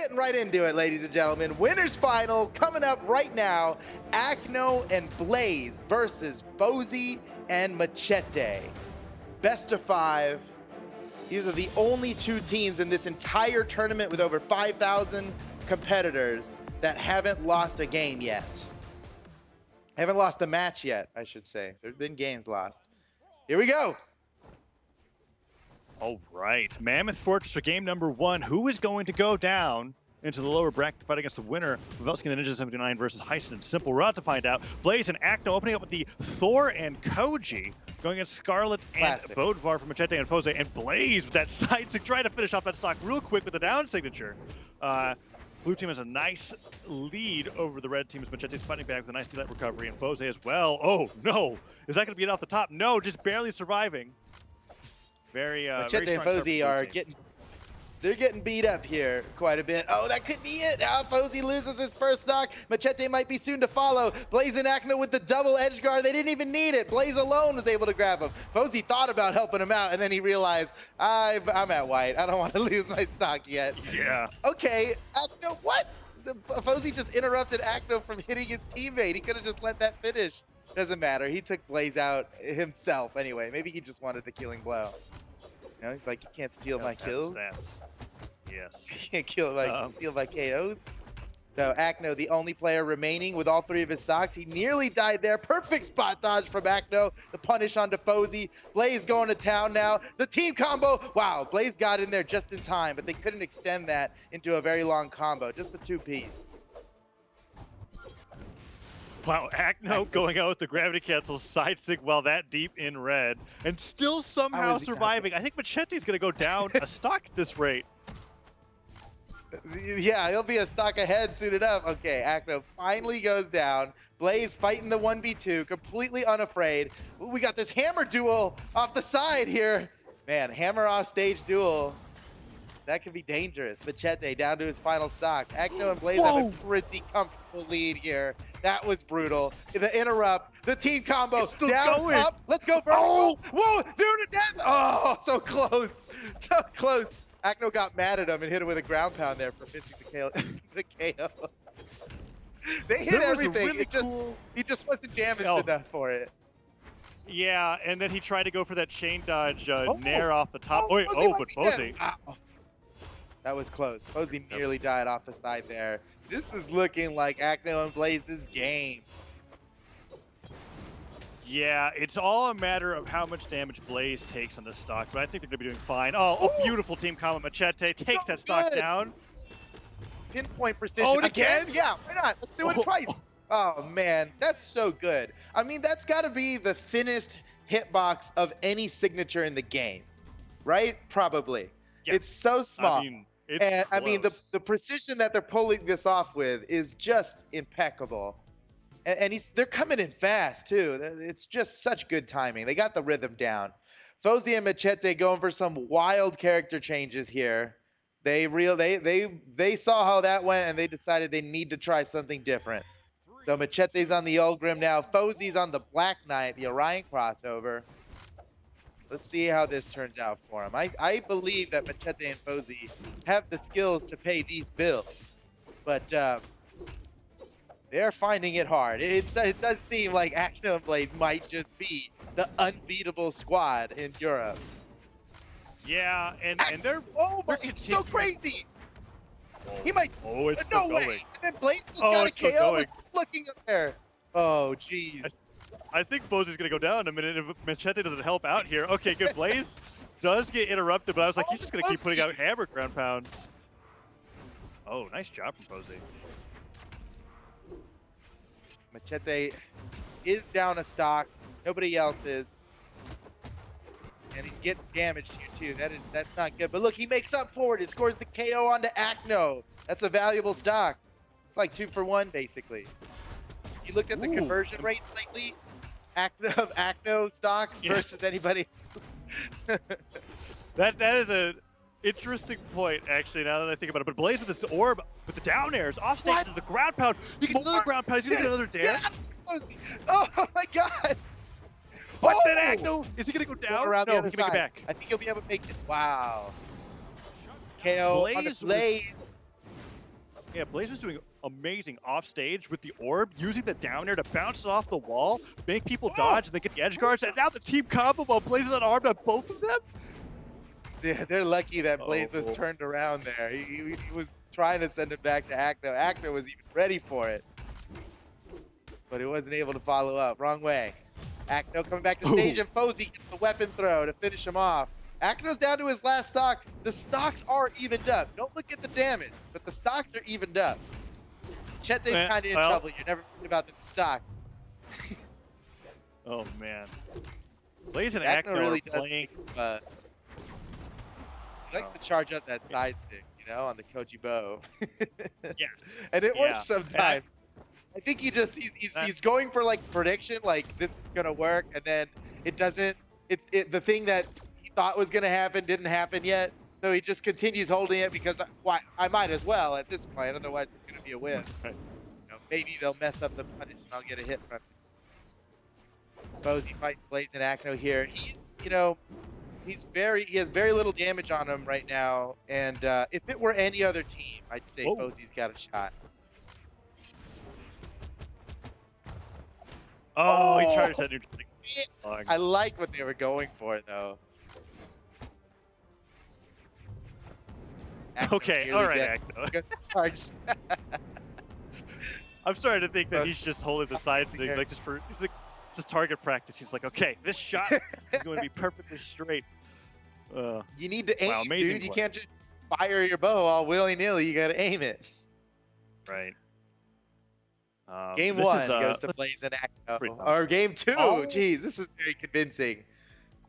getting right into it, ladies and gentlemen. Winners final coming up right now. Acno and Blaze versus Fozy and Machete. Best of 5. These are the only two teams in this entire tournament with over 5,000 competitors that haven't lost a game yet. Haven't lost a match yet, I should say. There's been games lost. Here we go. All right, Mammoth Fortress for game number 1. Who is going to go down into the lower bracket to fight against the winner of Velski and the Ninja 79 versus Heisen and Simple? We're about to find out. Blaze and Acno opening up with the Thor and Koji, going against Scarlet and Bodvar from Machete and Foze, and Blaze with that side stick trying to finish off that stock real quick with the down signature. Blue team has a nice lead over the red team as Machete's fighting back with a nice delay recovery, and Foze as well. Oh no, is that going to be it off the top? No, just barely surviving. Machete and Fozy are getting beat up here quite a bit. Oh, that could be it. Fozy loses his first stock. Machete might be soon to follow. Blaze and Acno with the double edge guard. They didn't even need it. Blaze alone was able to grab him. Fozy thought about helping him out, and then he realized, I'm at white. I don't want to lose my stock yet. Yeah. Okay, Acno, what? Fozy just interrupted Acno from hitting his teammate. He could have just let that finish. Doesn't matter. He took Blaze out himself anyway. Maybe he just wanted the killing blow. You know, he's like, you can't steal my kills. Yes. You can't steal my KOs. So Acno, the only player remaining with all 3 of his stocks. He nearly died there. Perfect spot dodge from Acno. The punish onto Fozy. Blaze going to town now. The team combo. Wow, Blaze got in there just in time, but they couldn't extend that into a very long combo. Just the 2-piece. Wow, Acno going out with the gravity cancel side stick while that deep in red, and still somehow surviving. I think Machete's going to go down a stock at this rate. Yeah, he'll be a stock ahead soon enough. Okay, Acno finally goes down. Blaze fighting the 1v2, completely unafraid. Ooh, we got this hammer duel off the side here. Man, hammer off stage duel. That could be dangerous. Machete down to his final stock. Acno and Blaze have a pretty comfortable lead here. That was brutal. The interrupt, the team combo, down, up, let's go vertical. Oh! Whoa, 0 to death. Oh, so close, so close. Acno got mad at him and hit him with a ground pound there for missing the KO. They hit everything. Really he just wasn't jamming enough for it. Yeah, and then he tried to go for that chain dodge nair off the top. But Fozy. That was close. Fozy nearly died off the side there. This is looking like Acno and Blaze's game. Yeah, it's all a matter of how much damage Blaze takes on this stock, but I think they're going to be doing fine. Oh, beautiful team combo. Machete takes that stock down. Pinpoint precision. Oh, again? Yeah, why not? Let's do it twice. Oh, man, that's so good. I mean, that's got to be the thinnest hitbox of any signature in the game, right? Probably. Yeah. It's so small. I mean, the precision that they're pulling this off with is just impeccable. And they're coming in fast, too. It's just such good timing. They got the rhythm down. Fozy and Machete going for some wild character changes here. They saw how that went, and they decided they need to try something different. So Machete's on the Ulgrim now. Fozy's on the Black Knight, the Orion crossover. Let's see how this turns out for him. I believe that Machete and Fozy have the skills to pay these bills, but they're finding it hard. It does seem like Acno and Blaze might just be the unbeatable squad in Europe. Yeah, and they're it's so crazy. He might. Oh, it's no way. And then Blaze just got a KO. Looking up there. Oh, jeez. I think Fozy's going to go down in a minute if Machete doesn't help out here. Okay, good. Blaze does get interrupted, but I was like, he's just going to keep putting out hammer ground pounds. Oh, nice job from Fozy. Machete is down a stock. Nobody else is. And he's getting damaged here, too. That's not good. But look, he makes up for it. He scores the KO onto Acno. That's a valuable stock. It's like 2 for 1, basically. You looked at the conversion rates lately? Acno stocks versus anybody else. that is an interesting point, actually, now that I think about it. But Blaze with this orb, with the down airs, off stage to the ground pound. You can see another ground pound. He's going to get another dare. Oh, my God. But then Acno, is he going to go down? Around no, the other he can make it back. I think he'll be able to make it. Wow. KO on the Blaze. Yeah, Blaze was doing amazing off stage with the orb, using the down air to bounce it off the wall, make people dodge, and they get the edge guards. And now the team combo while Blaze is unarmed on both of them. Yeah, they're lucky that Blaze was turned around there. He was trying to send it back to Acno. Acno was even ready for it, but he wasn't able to follow up. Wrong way. Acno coming back to stage, and Fozy gets the weapon throw to finish him off. Acno's down to his last stock. The stocks are evened up. Don't look at the damage, but the stocks are evened up. Chette's kind of in trouble. You're never thinking about the stocks. Oh, man. Blaze and Acno really are playing. He likes to charge up that side stick, you know, on the Koji bow. Yes. And it works sometimes. I think he's going for like prediction, like this is gonna work, and then it doesn't. The thing that he thought was gonna happen didn't happen yet, so he just continues holding it because I might as well at this point, otherwise it's gonna be a win. Right. You know, maybe they'll mess up the punish and I'll get a hit from him. Fozy fighting Blaze and Acno here. He's, you know, he has very little damage on him right now, and if it were any other team, I'd say Fozy's got a shot. Oh, he charged that neutral. I like what they were going for, though. Acno okay, all right, Acno. I'm starting to think that he's just holding the side stick, like just target practice. He's like, okay, this shot is going to be perfectly straight. You need to aim, dude. You can't just fire your bow all willy-nilly. You got to aim it. Right. Game 1 goes to Blaze and Acno. Or game 2. Jeez, this is very convincing.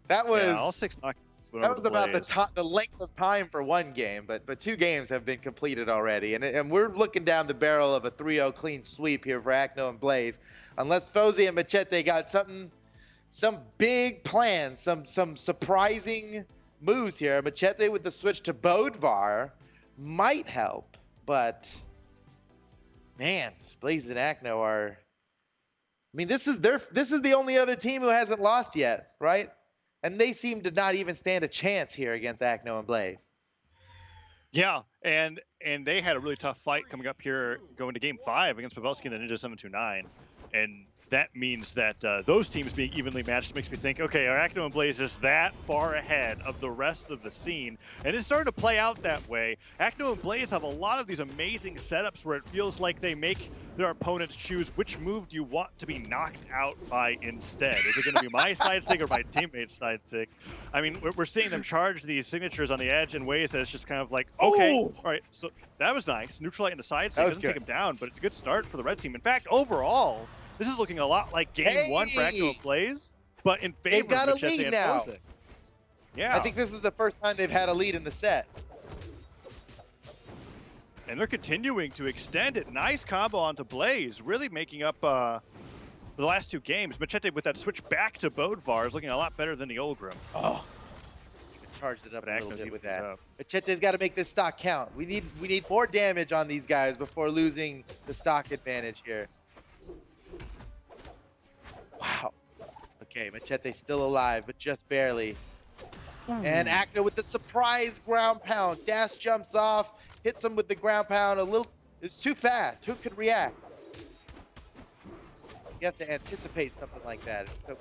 That was all 6 knockouts. That was about the length of time for one game, but 2 games have been completed already, and we're looking down the barrel of a 3-0 clean sweep here for Acno and Blaze, unless Fozy and Machete got some big plans, some surprising moves here. Machete with the switch to Bodvar might help, but man, Blaze and Acno are. I mean, this is the only other team who hasn't lost yet, right? And they seem to not even stand a chance here against Acno and Blaze. Yeah, and they had a really tough fight coming up here, going to Game 5 against Pavelski and the Ninja 729, and that means that those teams being evenly matched makes me think, okay, are Acno and Blaze is that far ahead of the rest of the scene, and it's starting to play out that way. Acno and Blaze have a lot of these amazing setups where it feels like they make their opponents choose which move do you want to be knocked out by instead. Is it going to be my side stick or my teammate's side stick? I mean, we're seeing them charge these signatures on the edge in ways that it's just kind of like, okay, all right, so that was nice. Neutral light into side stick doesn't take him down, but it's a good start for the red team. In fact, overall, this is looking a lot like game 1 for Acno and Blaze, but in favor they've got of a lead now. Fozy. Yeah, I think this is the first time they've had a lead in the set. And they're continuing to extend it. Nice combo onto Blaze, really making up for the last 2 games. Machete with that switch back to Bodvar is looking a lot better than the Olgrim. Oh, even charged it up a little bit with that. Machete's got to make this stock count. We need more damage on these guys before losing the stock advantage here. Wow. Okay, Machete's still alive, but just barely. And Acno with the surprise ground pound. Dash jumps off, hits him with the ground pound a little. It's too fast. Who could react? You have to anticipate something like that. It's so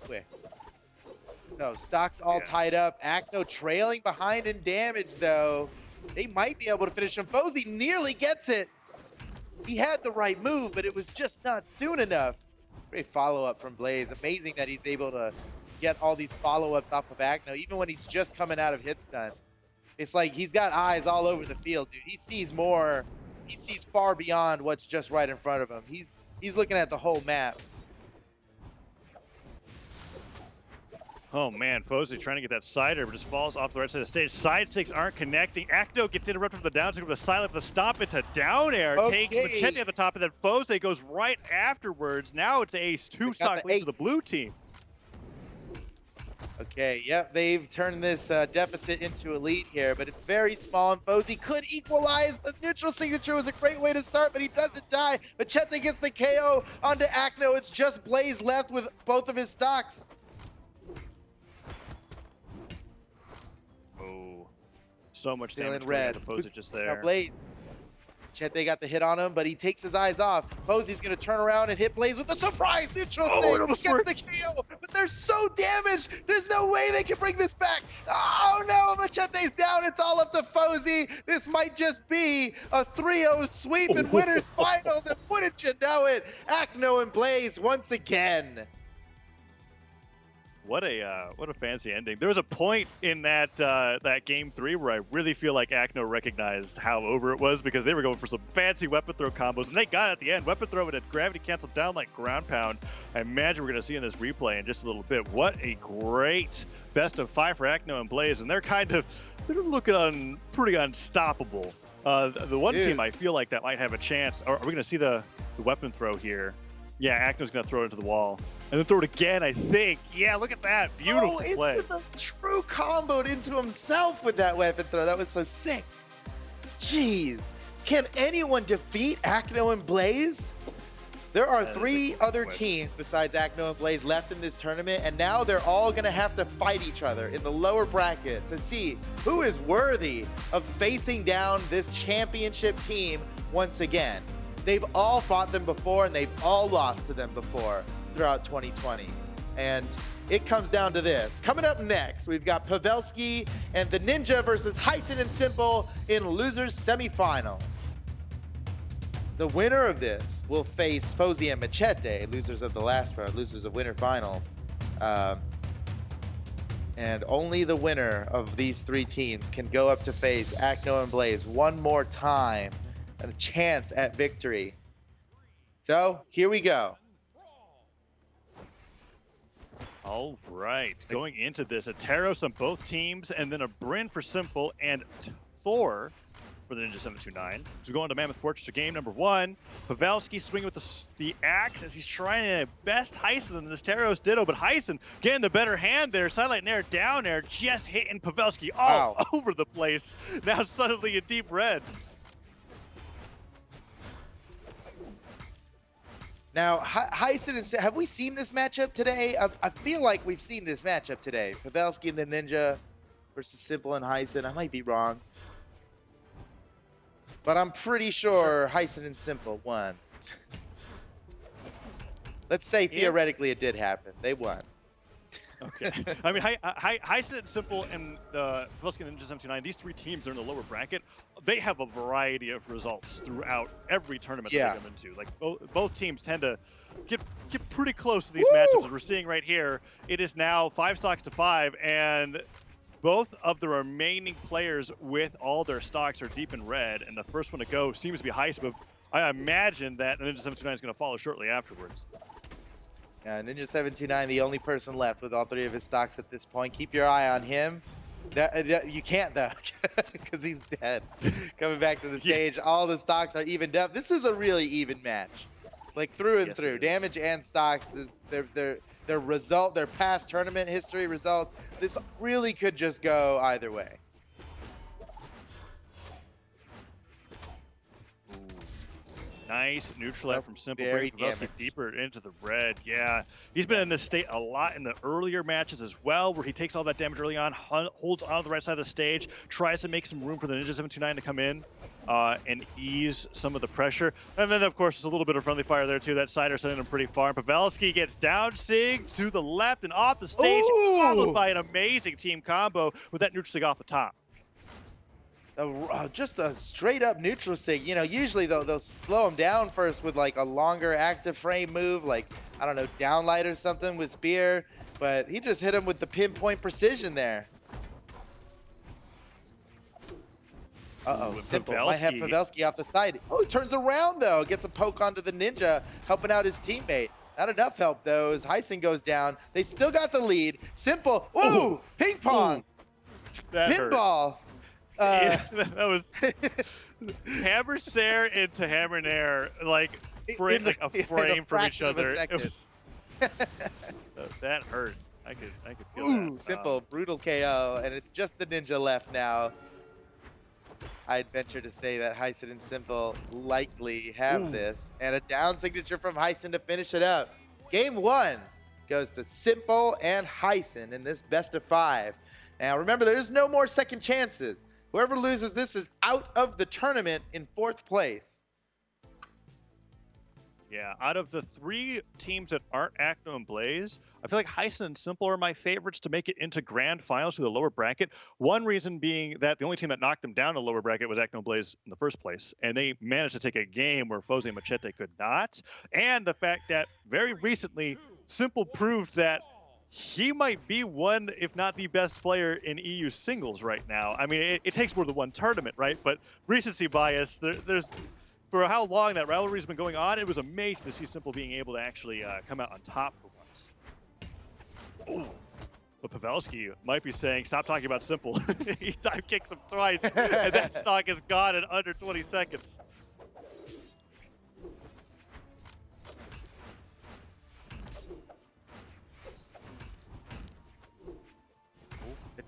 quick. So stocks all tied up. Acno trailing behind in damage though. They might be able to finish him. Fozy nearly gets it. He had the right move, but it was just not soon enough. Great follow-up from Blaze. Amazing that he's able to get all these follow-ups off of Acno, even when he's just coming out of hit stun. It's like he's got eyes all over the field, dude. He sees more. He sees far beyond what's just right in front of him. He's looking at the whole map. Oh man, Fozy trying to get that sider, but just falls off the right side of the stage. Side sticks aren't connecting. Acno gets interrupted from the down stick with a silent with a stop into down air. Takes Machete at the top, and then Fozy goes right afterwards. Now it's ace 2 stock lead to the blue team. Okay, yep, they've turned this deficit into a lead here, but it's very small, and Fozy could equalize. The neutral signature was a great way to start, but he doesn't die. Machete gets the KO onto Acno. It's just Blaze left with both of his stocks. Oh, so much Still damage in red. Fozy just there. Now Blaze. Machete got the hit on him, but he takes his eyes off. Posey's going to turn around and hit Blaze with a surprise neutral save. Gets the KO, but they're so damaged. There's no way they can bring this back. Oh no, Machete's down. It's all up to Posey. This might just be a 3-0 sweep in winners finals, and wouldn't you know it, Acno and Blaze once again. What a fancy ending. There was a point in that that game 3 where I really feel like Acno recognized how over it was, because they were going for some fancy weapon throw combos, and they got it at the end. Weapon throw it had gravity canceled down like ground pound. I imagine we're going to see in this replay in just a little bit. What a great best of 5 for Acno and Blaze, and they're looking pretty unstoppable. The one team I feel like that might have a chance. Are we going to see the weapon throw here? Yeah, Acno's going to throw it into the wall. And then throw it again, I think. Yeah, look at that. Beautiful play. It's the true comboed into himself with that weapon throw. That was so sick. Jeez. Can anyone defeat Acno and Blaze? There are 3 other teams besides Acno and Blaze left in this tournament, and now they're all going to have to fight each other in the lower bracket to see who is worthy of facing down this championship team once again. They've all fought them before, and they've all lost to them before throughout 2020. And it comes down to this. Coming up next, we've got Pavelski and the Ninja versus Hyson and Simple in losers semifinals. The winner of this will face Fozy and Machete, losers of the last round, losers of winter finals. And only the winner of these 3 teams can go up to face Acno and Blaze one more time, and a chance at victory. So here we go. All right, going into this, a Taros on both teams, and then a Bryn for Simple, and Thor for the Ninja 729. So we go into Mammoth Fortress for game number 1. Pavelski swinging with the axe as he's trying to best Hyson than this Taros Ditto, but Hyson getting the better hand there. Sidelight Nair down there, just hitting Pavelski all over the place. Now suddenly in deep red. Now, Hyson, have we seen this matchup today? I feel like we've seen this matchup today. Pavelski and the Ninja versus Simple and Hyson. I might be wrong, but I'm pretty sure Hyson and Simple won. Let's say theoretically it did happen. They won. Okay. I mean, Hyson and Simple and Pavelski and Ninja 729, these 3 teams are in the lower bracket. They have a variety of results throughout every tournament that they come into. Like both teams tend to get pretty close to these matchups. As we're seeing right here, it is now 5 stocks to 5, and both of the remaining players with all their stocks are deep in red, and the first one to go seems to be Hyson, but I imagine that Ninja 729 is going to follow shortly afterwards. Ninja 729, the only person left with all 3 of his stocks at this point. Keep your eye on him. You can't, though, because he's dead. Coming back to the stage, all the stocks are evened up. This is a really even match, like through and through. Damage and stocks, their result, their past tournament history results. This really could just go either way. Nice neutral from Simple, bringing Pavelski deeper into the red. Yeah, he's been in this state a lot in the earlier matches as well, where he takes all that damage early on, holds on the right side of the stage, tries to make some room for the Ninja 729 to come in and ease some of the pressure. And then, of course, there's a little bit of friendly fire there, too. That sider sending him pretty far. Pavelski gets down sig to the left and off the stage, followed by an amazing team combo with that neutral sig off the top. Just a straight up neutral sig. You know, usually they'll slow him down first with like a longer active frame move, like, I don't know, downlight or something with spear, but he just hit him with the pinpoint precision there. Simple might have Pavelski off the side. Oh, he turns around though, gets a poke onto the Ninja, helping out his teammate. Not enough help though, as Hyson goes down. They still got the lead. Simple, ping pong, pinball. Yeah, that was Hammer Sair into Hammer Nair, like a frame from each other. It was, that hurt. I could feel that. Simple, brutal KO, and it's just the Ninja left now. I'd venture to say that Hyson and Simple likely have this, and a down signature from Hyson to finish it up. Game 1 goes to Simple and Hyson in this best of 5. Now remember, there's no more second chances. Whoever loses this is out of the tournament in 4th place. Yeah, out of the 3 teams that aren't Acno and Blaze, I feel like Heisen and Simple are my favorites to make it into grand finals to the lower bracket. One reason being that the only team that knocked them down to the lower bracket was Acno and Blaze in the first place, and they managed to take a game where Fozy and Machete could not. And the fact that very recently, Simple proved that he might be one, if not the best player in EU singles right now. I mean, it takes more than one tournament, right? But recency bias, there's... For how long that rivalry's been going on, it was amazing to see Simple being able to actually come out on top for once. Ooh. But Pavelski might be saying, stop talking about Simple. He dive kicks him twice, and that stock is gone in under 20 seconds.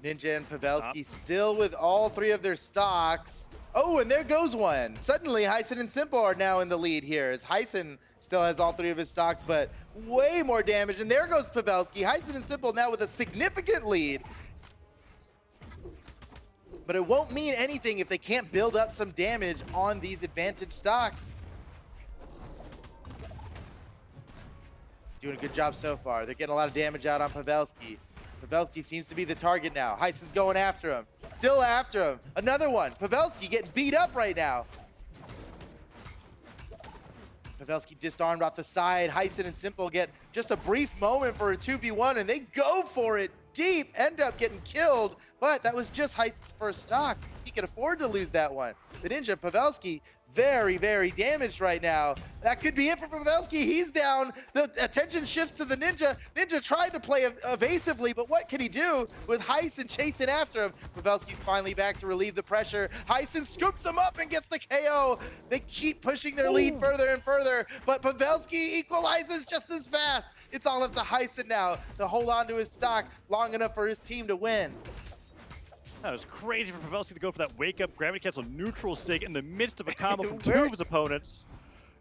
Ninja and Pavelski still with all 3 of their stocks. Oh, and there goes one. Suddenly, Heisen and Simple are now in the lead here, as Heisen still has all 3 of his stocks, but way more damage. And there goes Pavelski. Heisen and Simple now with a significant lead. But it won't mean anything if they can't build up some damage on these advantage stocks. Doing a good job so far. They're getting a lot of damage out on Pavelski. Pavelski seems to be the target now. Heisen's going after him. Still after him. Another one. Pavelski getting beat up right now. Pavelski disarmed off the side. Heisen and Simple get just a brief moment for a 2v1, and they go for it deep. End up getting killed, but that was just Heisen's first stock. He could afford to lose that one. The Ninja, Pavelski, very, very damaged right now. That could be it for Pavelski. He's down. The attention shifts to the Ninja. Ninja tried to play evasively, but what can he do with Heisen chasing after him? Pavelski's finally back to relieve the pressure. Heisen scoops him up and gets the KO. They keep pushing their lead further and further, but Pavelski equalizes just as fast. It's all up to Heisen now to hold on to his stock long enough for his team to win. That was crazy for Pavelski to go for that wake-up gravity cancel neutral sig in the midst of a combo from 2 of his opponents.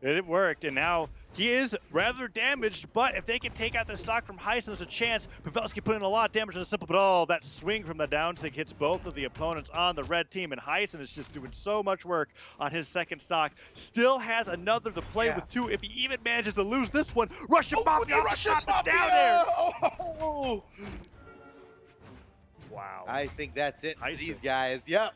It worked, and now he is rather damaged, but if they can take out their stock from Heisen, there's a chance. Pavelski put in a lot of damage on the Simple, but oh, that swing from the down sig hits both of the opponents on the red team, and Heisen is just doing so much work on his second stock. Still has another to play with, too. If he even manages to lose this one, Russian Mafia down there! Oh. Wow. I think that's it for Heisen. these guys. Yep.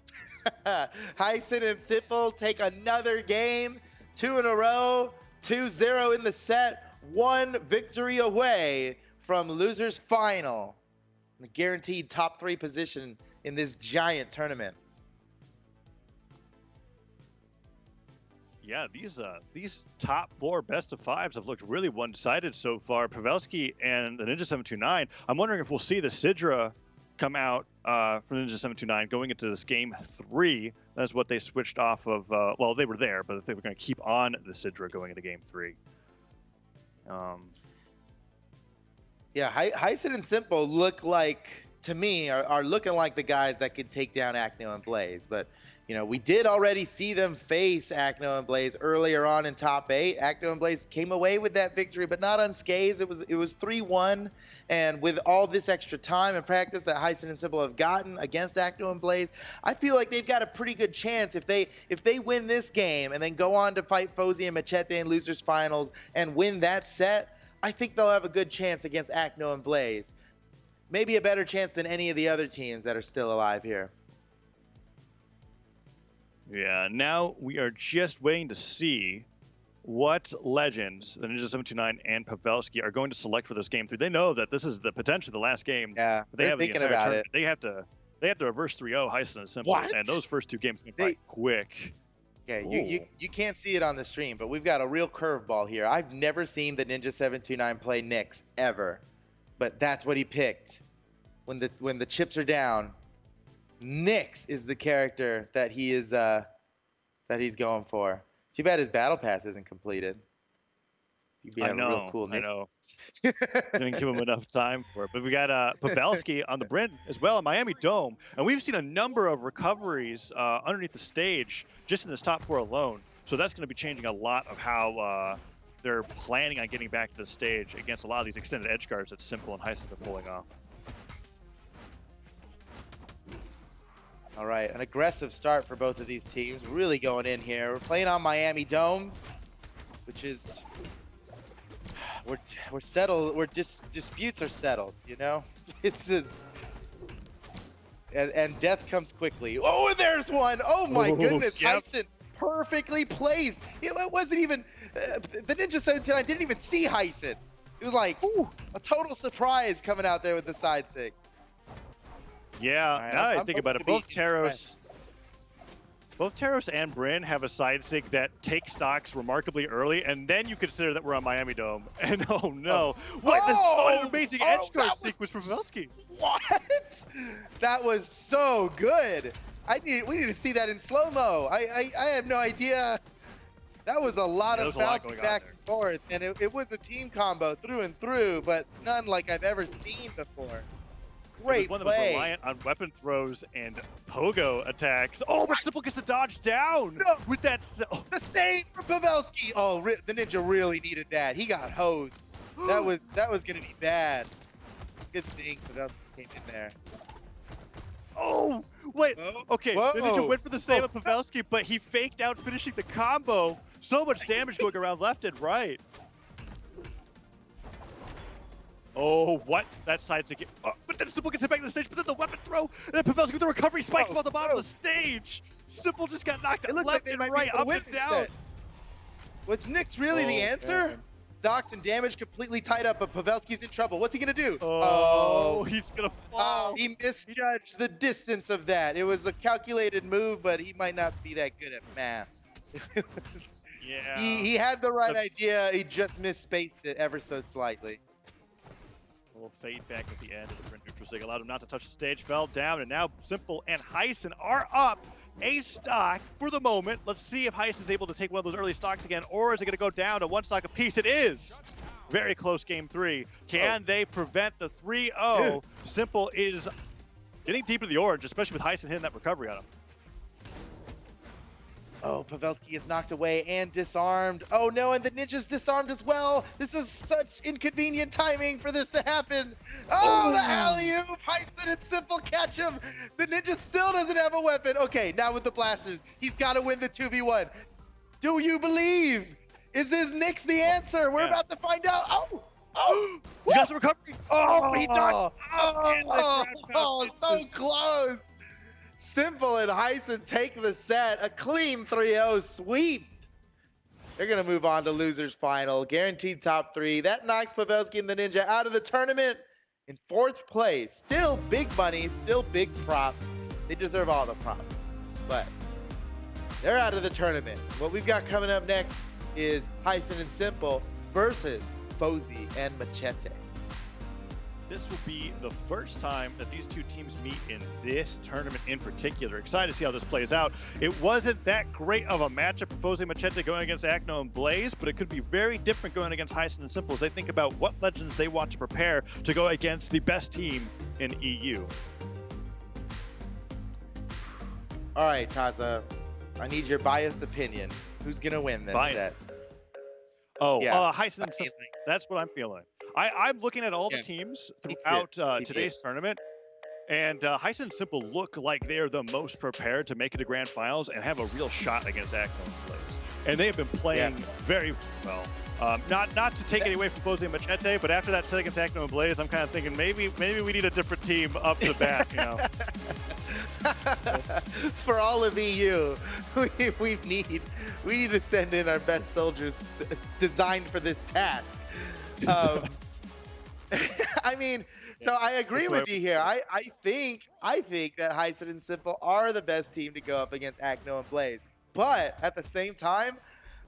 Heisen and Simple take another game. 2 in a row. 2-0 in the set. 1 victory away from losers final. A guaranteed top 3 position in this giant tournament. Yeah, these top 4 best of 5s have looked really one-sided so far. Pavelski and the Ninja 729. I'm wondering if we'll see the Sidra come out for the Ninja 729 going into this game 3. That's what they switched off of. Well, they were there, but they were going to keep on the Sidra going into game 3. Yeah, Heisen and Simple look like, to me, are looking like the guys that could take down Acno and Blaze. But, you know, we did already see them face Acno and Blaze earlier on in top 8. Acno and Blaze came away with that victory, but not unscathed. It was 3-1. And with all this extra time and practice that Heisen and Simple have gotten against Acno and Blaze, I feel like they've got a pretty good chance if they win this game and then go on to fight Fozy and Machete in losers finals and win that set. I think they'll have a good chance against Acno and Blaze. Maybe a better chance than any of the other teams that are still alive here. Yeah, now we are just waiting to see what legends the Ninja 729 and Pavelski are going to select for this game 3. They know that this is potentially the last game. Yeah, they're thinking about it. They have to reverse 3-0 Heisen and Simple, and those first 2 games went by quick. Yeah, you can't see it on the stream, but we've got a real curveball here. I've never seen the Ninja 729 play Nyx ever, but that's what he picked. When the chips are down, Nyx is the character that he is that he's going for. Too bad his battle pass isn't completed. You'd be having a real cool Nyx. I know. Didn't give him enough time for it. But we got Pavelski on the brink as well in Miami Dome. And we've seen a number of recoveries underneath the stage just in this top 4 alone. So that's going to be changing a lot of how they're planning on getting back to the stage against a lot of these extended edge guards that Simple and Heisen are pulling off. All right, an aggressive start for both of these teams. Really going in here. We're playing on Miami Dome, which is we're settled. Disputes are settled. You know, it's this. And death comes quickly. Oh, and there's one. Oh my goodness, yep. Hyson perfectly placed. It wasn't even the Ninja 79 didn't even see Hyson. It was like a total surprise coming out there with the side sig. Yeah, right, now I think about it, both Taros and Bryn have a side sig that takes stocks remarkably early, and then you consider that we're on Miami Dome. And oh no, what an amazing edge guard sequence from Pavelski. What? That was so good. We need to see that in slow-mo. I have no idea. That was a lot of bouncing back and forth, and it was a team combo through and through, but none like I've ever seen before. Great one play. That was reliant on weapon throws and pogo attacks. Oh, but Simple gets a dodge down with that. The save from Pavelski. Oh, the Ninja really needed that. He got hosed. That was gonna be bad. Good thing Pavelski came in there. Oh, wait. Okay, the Ninja went for the save of Pavelski, but he faked out finishing the combo. So much damage going around left and right. Oh, what? That side's again. But then Simple gets hit back to the stage, but then the weapon throw, and then Pavelski with the recovery spikes him on the bottom of the stage. Simple just got knocked left and right, up and down. Was Nyx really the answer? Man. Stocks and damage completely tied up, but Pavelski's in trouble. What's he gonna do? Oh, he's gonna fall. He misjudged the distance of that. It was a calculated move, but he might not be that good at math. Yeah. He had the right idea. He just misspaced it ever so slightly. A little fade back at the end of the print neutral sig allowed him not to touch the stage, fell down, and now Simple and Hyson are up a stock for the moment. Let's see if Hyson's able to take one of those early stocks again, or is it going to go down to one stock apiece? It is. Very close game 3. Can they prevent the 3-0? Simple is getting deep in the orange, especially with Hyson hitting that recovery on him. Oh, Pavelski is knocked away and disarmed. Oh no, and the Ninja's disarmed as well. This is such inconvenient timing for this to happen. Oh, the alley-oop. Hyson and Simple catch him. The Ninja still doesn't have a weapon. Okay, now with the blasters, he's got to win the 2v1. Do you believe? Is this Nyx the answer? We're about to find out. Oh, he got the recovery. Oh, he dodged. Oh, so close. Simple and Hyson take the set, a clean 3-0 sweep. They're going to move on to losers final, guaranteed top 3. That knocks Pavelski and the Ninja out of the tournament in 4th place. Still big money, still big props. They deserve all the props, but they're out of the tournament. What we've got coming up next is Hyson and Simple versus Fozy and Machete. This will be the first time that these two teams meet in this tournament in particular. Excited to see how this plays out. It wasn't that great of a matchup for Fozy and Machete going against Acno and Blaze, but it could be very different going against Hyson and Simple as they think about what legends they want to prepare to go against the best team in EU. All right, Taza, I need your biased opinion. Who's going to win this set? Oh, yeah. Hyson and Simple. That's what I'm feeling. I'm looking at all the teams throughout today's tournament, and Hyson and Simple look like they're the most prepared to make it to grand finals and have a real shot against Acno and Blaze. And they have been playing very well. Not to take it away from Fozy and Machete, but after that set against Acno and Blaze, I'm kind of thinking maybe we need a different team up the bat, you know. For all of EU, we need to send in our best soldiers designed for this task. I mean, so I agree with you here. I think that Hyson and Simple are the best team to go up against Acno and Blaze. But at the same time,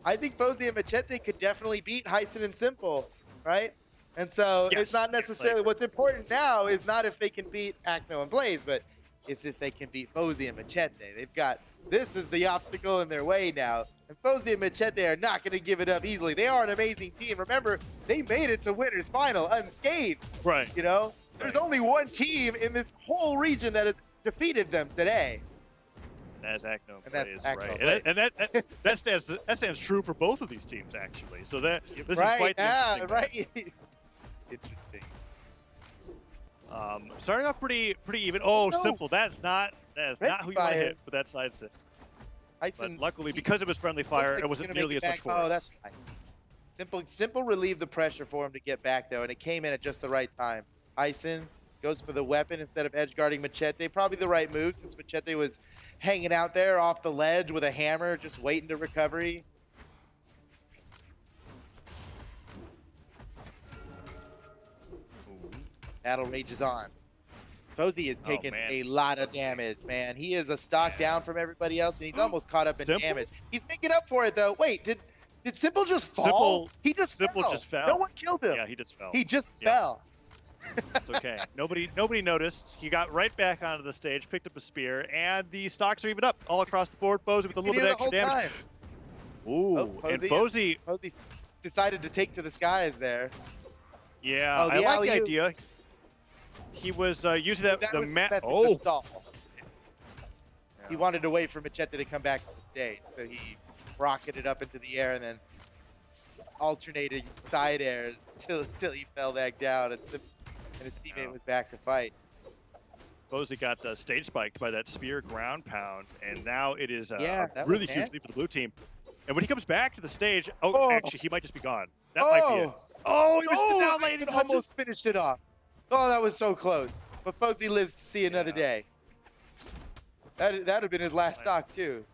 I think Fozy and Machete could definitely beat Hyson and Simple, right? And so it's not necessarily what's important now is not if they can beat Acno and Blaze, but it's if they can beat Fozy and Machete. They've got this is the obstacle in their way now. And Fozy and Machete are not going to give it up easily. They are an amazing team. Remember, they made it to winners final unscathed. Right. You know, there's only one team in this whole region that has defeated them today. That's Acno and Blaze, right? And that stands true for both of these teams actually. So this is quite interesting. Interesting. Starting off pretty even. Oh, Simple. That's not That is not who you want to hit with that side stick. But luckily, because it was friendly fire, it wasn't nearly as much force. Oh, that's fine. Simple relieved the pressure for him to get back, though, and it came in at just the right time. Hyson goes for the weapon instead of edge guarding Machete. Probably the right move since Machete was hanging out there off the ledge with a hammer, just waiting to recovery. Battle rages on. Fozzy is taking a lot of damage, man. He is a stock down from everybody else, and he's almost caught up in damage. He's making up for it, though. Wait, did Simple just fall? He just fell. No one killed him. Yeah, he just fell. He just fell. It's okay. Nobody noticed. He got right back onto the stage, picked up a spear, and the stocks are even up all across the board. Fozzy with a little bit of extra damage. Ooh, and Fozzy decided to take to the skies there. Yeah, I like the idea. He was using the mat. Oh, stall. He wanted to wait for Machete to come back to the stage, so he rocketed up into the air and then alternated side airs till he fell back down, and his teammate was back to fight. Fozzy got stage spiked by that spear ground pound, and now it is a really huge lead for the blue team. And when he comes back to the stage, actually, he might just be gone. That might be it. Oh, he missed the down lane and almost finished it off. Oh, that was so close. But Fozzy lives to see another day. That'd have been his last stock, too.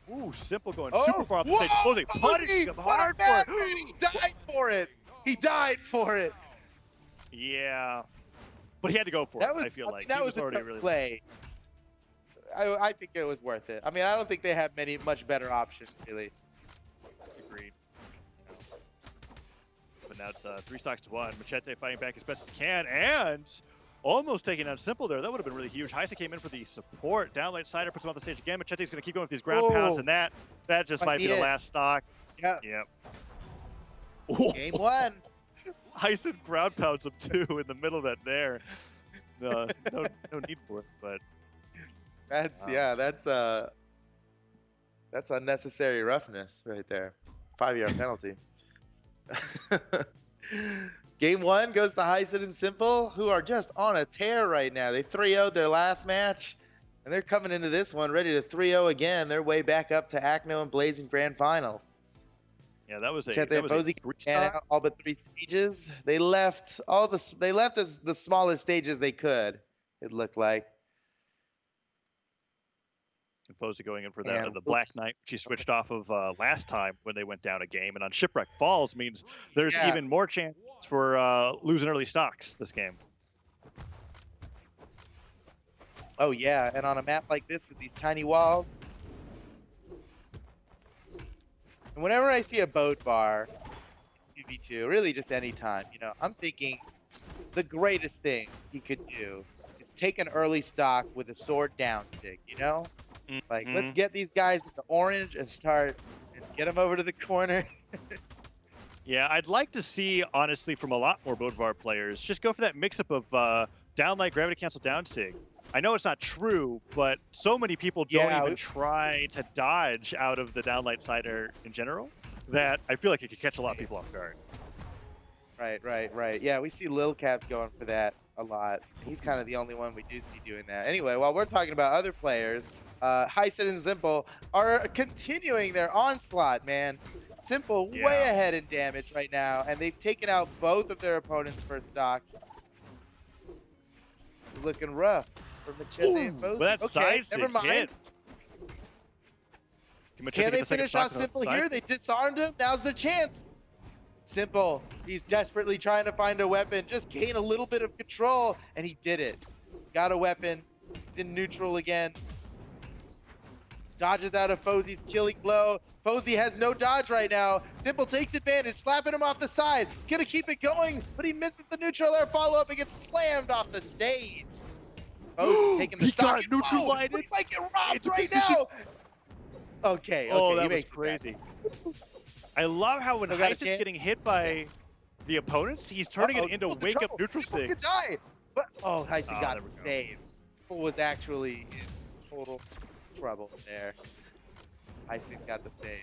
Ooh, Simple going super far off the stage. Fozzy punishing him hard for it. He died for it. He died for it. Yeah. But he had to go for it, I feel like. That was already a really play. I think it was worth it. I mean, I don't think they have much better options, really. Agreed. But now it's 3 stocks to 1. Machete fighting back as best as he can, and almost taking out Simple there. That would have been really huge. Hysa came in for the support. Downlight Cider puts him on the stage again. Machete's going to keep going with these ground pounds, and that just might be the last stock. Yeah. Yep. Game 1. Hysa ground pounds him too in the middle of that there. No need for it, but that's unnecessary roughness right there. 5-yard penalty. Game 1 goes to Hyson and Simple, who are just on a tear right now. They 3-0'd their last match, and they're coming into this one ready to 3-0 again. They're way back up to Acno and Blazing Grand Finals. Yeah, that was Fozzy out all but 3 stages. They left as the smallest stages they could. It looked like. And Fozzy going in for the Black Knight, which he switched off of last time when they went down a game. And on Shipwreck Falls means there's even more chance for losing early stocks this game. Oh, yeah. And on a map like this with these tiny walls. And whenever I see a boat bar, 2v2, really just any time, I'm thinking the greatest thing he could do is take an early stock with a sword down stick, Like, let's get these guys into orange and get them over to the corner. Yeah, I'd like to see, honestly, from a lot more Bodvar players, just go for that mix-up of downlight gravity cancel down sig. I know it's not true, but so many people don't even try to dodge out of the downlight cider in general that I feel like it could catch a lot of people off guard. Right. Yeah, we see Lil Cap going for that a lot. He's kind of the only one we do see doing that. Anyway, while we're talking about other players, Hyson and Simple are continuing their onslaught, man. Simple way ahead in damage right now, and they've taken out both of their opponents' first stock. It's looking rough for Machete and Fozzy. But that side never mind. Hits. Can they finish off Simple here? They disarmed him. Now's their chance. Simple. He's desperately trying to find a weapon. Just gain a little bit of control, and he did it. Got a weapon. He's in neutral again. Dodges out of Fozzy's killing blow. Fozzy has no dodge right now. Simple takes advantage, slapping him off the side. Gonna keep it going, but he misses the neutral air follow-up and gets slammed off the stage. Fozzy taking the stock. He might get robbed right now. Okay, that was crazy. I love how when Hyson's getting hit by the opponents, he's turning it into wake-up neutral six. But Hyson got the save. Simple was actually in total trouble there. Hyson got the save.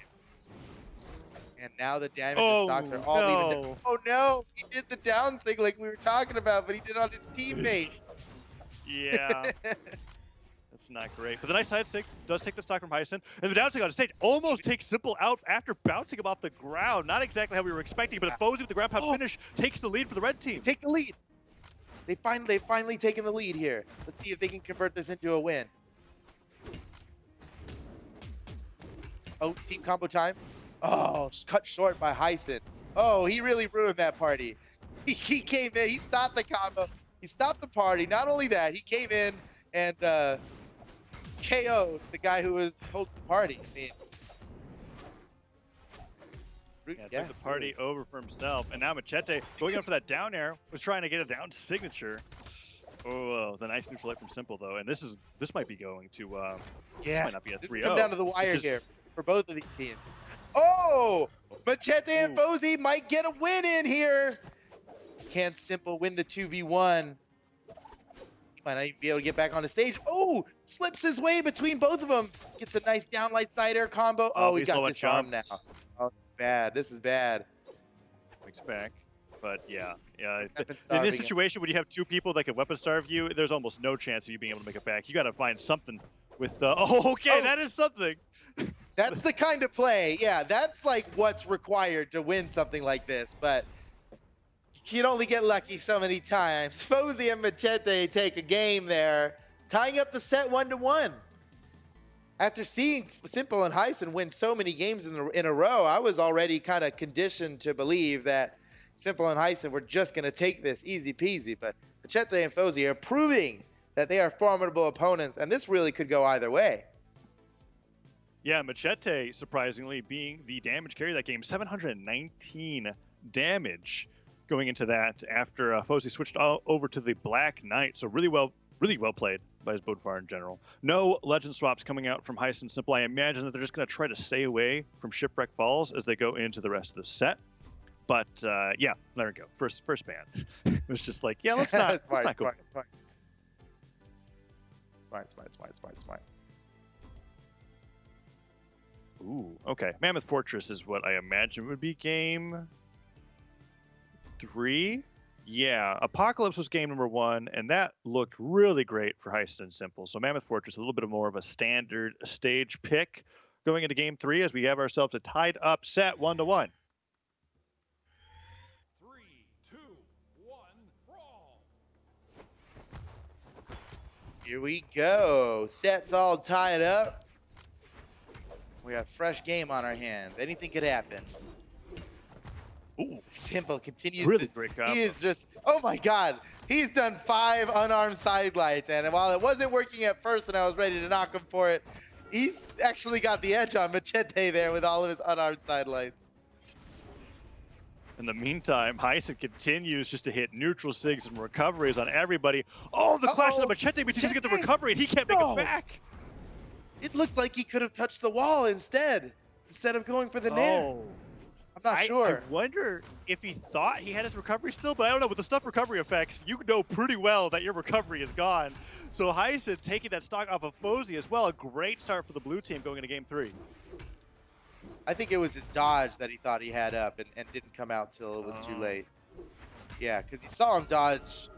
And now the damage and stocks are all even down. Oh no! He did the down thing like we were talking about, but he did on his teammate. Yeah. That's not great. But the nice side stick does take the stock from Hyson. And the downside on stage almost takes Simple out after bouncing him off the ground. Not exactly how we were expecting, but Fozy with the ground pound finish takes the lead for the red team. Take the lead. They've finally taken the lead here. Let's see if they can convert this into a win. Oh, team combo time. Oh, cut short by Hyson. Oh, he really ruined that party. He came in, he stopped the combo. He stopped the party. Not only that, he came in and KO'd the guy who was holding the party. I mean, took the party over for himself. And now Machete, going up for that down air, was trying to get a down signature. Oh, the nice neutral hit from Simple, though. And this might be going to, this might not be a 3-0. This is come down to the wire here for both of these teams. Oh, Machete and Fozy might get a win in here. Can Simple win the 2v1? He might not even be able to get back on the stage. Oh, slips his way between both of them. Gets a nice downlight side air combo. Oh, he got disarmed now. Oh, bad. This is bad. Makes back. But yeah. In this situation, when you have two people that can weapon starve you, there's almost no chance of you being able to make it back. You got to find something with the. That is something. That's the kind of play. Yeah, that's like what's required to win something like this. But you'd only get lucky so many times. Fozy and Machete take a game there, tying up the set 1-1. After seeing Simple and Hyson win so many games in a row, I was already kind of conditioned to believe that Simple and Hyson were just going to take this easy peasy. But Machete and Fozy are proving that they are formidable opponents, and this really could go either way. Yeah, Machete, surprisingly, being the damage carry of that game, 719 damage going into that after Fozy switched over to the Black Knight. So really well played by his Bodvar in general. No legend swaps coming out from Hyson Simple. I imagine that they're just going to try to stay away from Shipwreck Falls as they go into the rest of the set. But yeah, let her go. First ban. It was just like, yeah, let's not go. Smart. Ooh, okay. Mammoth Fortress is what I imagine would be game 3. Yeah, Apocalypse was game number 1, and that looked really great for Hyson and Simple. So Mammoth Fortress, a little bit more of a standard stage pick going into game 3 as we have ourselves a tied up set 1-1. 3, 2, 1, brawl. Here we go. Set's all tied up. We have a fresh game on our hands. Anything could happen. Ooh, Simple continues really to break up. He is just, oh my God. He's done 5 unarmed side glides, and while it wasn't working at first and I was ready to knock him for it, he's actually got the edge on Machete there with all of his unarmed side glides. In the meantime, Hyson continues just to hit neutral sigs and recoveries on everybody. Oh, the clash of the Machete, but he doesn't get the recovery and he can't make it back. It looked like he could have touched the wall instead of going for the nair. I'm not sure. I wonder if he thought he had his recovery still, but I don't know. With the stuff recovery effects, you know pretty well that your recovery is gone. So Hyson taking that stock off of Fozy as well. A great start for the blue team going into game 3. I think it was his dodge that he thought he had up and didn't come out till it was too late. Yeah, because you saw him dodge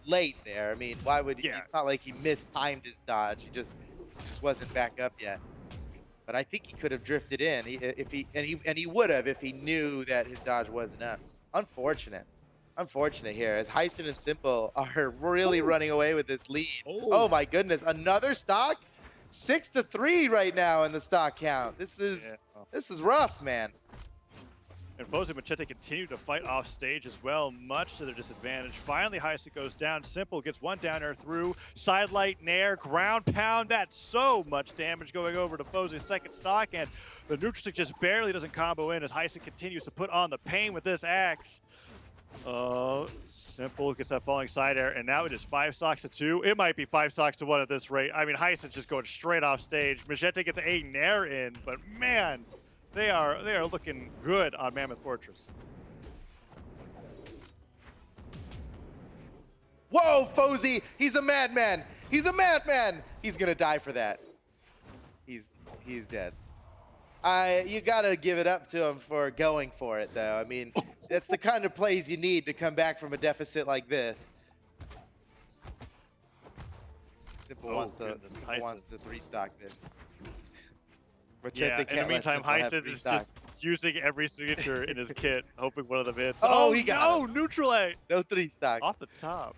late there. I mean, why would he? Yeah. It's not like he mistimed his dodge. He just wasn't back up yet. But I think he could have drifted in he would have if he knew that his dodge wasn't up. Unfortunate here as Hyson and Simple are really running away with this lead. Oh my goodness, another stock, 6-3 right now in the stock count. This is rough, man. And Fozy and Machete continue to fight off stage as well, much to their disadvantage. Finally, Hyson goes down. Simple gets one down air through. Sidelight, nair, ground pound. That's so much damage going over to Fozy's second stock. And the neutral stick just barely doesn't combo in as Hyson continues to put on the pain with this axe. Simple gets that falling side air. And now it is 5 stocks to 2. It might be 5 stocks to 1 at this rate. I mean, Hyson's just going straight off stage. Machete gets a nair in, but man, they are looking good on Mammoth Fortress. Whoa, Fozy! He's a madman! He's a madman! He's gonna die for that. He's dead. You gotta give it up to him for going for it, though. I mean, that's the kind of plays you need to come back from a deficit like this. Simple wants to goodness, wants to 3-stock this. Yeah, in the meantime, Hyson is just using every signature in his kit, hoping one of them hits. Oh, he got no, neutral A. No 3-stock. Off the top.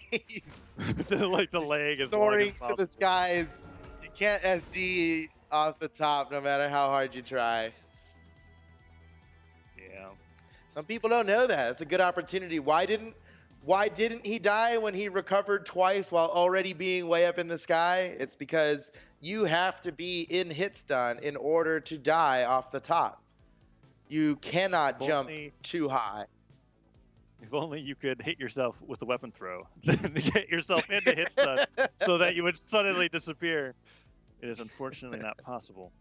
He's like the leg is soaring to the skies. You can't SD off the top no matter how hard you try. Yeah. Some people don't know that. It's a good opportunity. Why didn't he die when he recovered twice while already being way up in the sky? It's because you have to be in hit stun in order to die off the top. You cannot jump too high. If only you could hit yourself with a weapon throw, then get yourself into hit stun so that you would suddenly disappear. It is unfortunately not possible.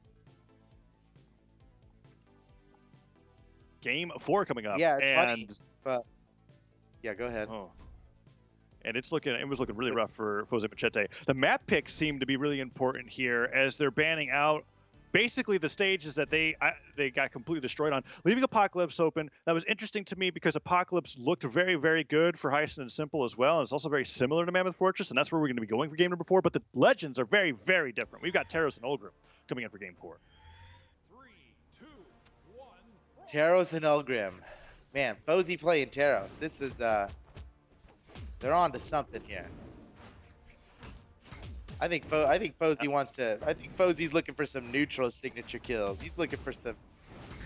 Game 4 coming up. Yeah, it's funny, but yeah, go ahead. Oh. And it was looking really rough for Jose Machete. The map picks seem to be really important here as they're banning out basically the stages that they got completely destroyed on, leaving Apocalypse open. That was interesting to me because Apocalypse looked very, very good for Hyson and Simple as well. And it's also very similar to Mammoth Fortress, and that's where we're going to be going for game number 4. But the legends are very, very different. We've got Taros and Ulgrim coming in for game 4. 3, 2, 1. Taros and Ulgrim. Man, Fozy playing Taros. This is they're on to something here. I think Fozy wants to. I think Fozy's looking for some neutral signature kills. He's looking for some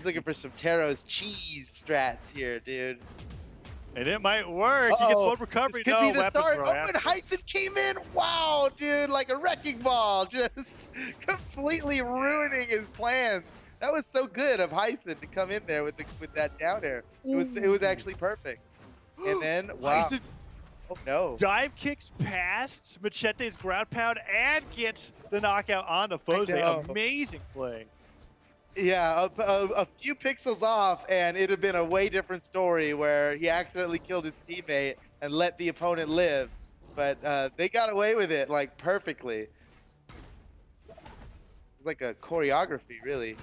Taros cheese strats here, dude. And it might work. He gets one recovery. This could be the start. Oh, and Hyson came in. Wow, dude, like a wrecking ball, just completely ruining his plans. That was so good of Hyson to come in there with that down air. It was actually perfect. And then wow. Hyson Oh no. Dive kicks past Machete's ground pound and gets the knockout on the Fozy. Amazing play. Yeah, a few pixels off, and it'd have been a way different story where he accidentally killed his teammate and let the opponent live. But they got away with it like perfectly. It was like a choreography, really.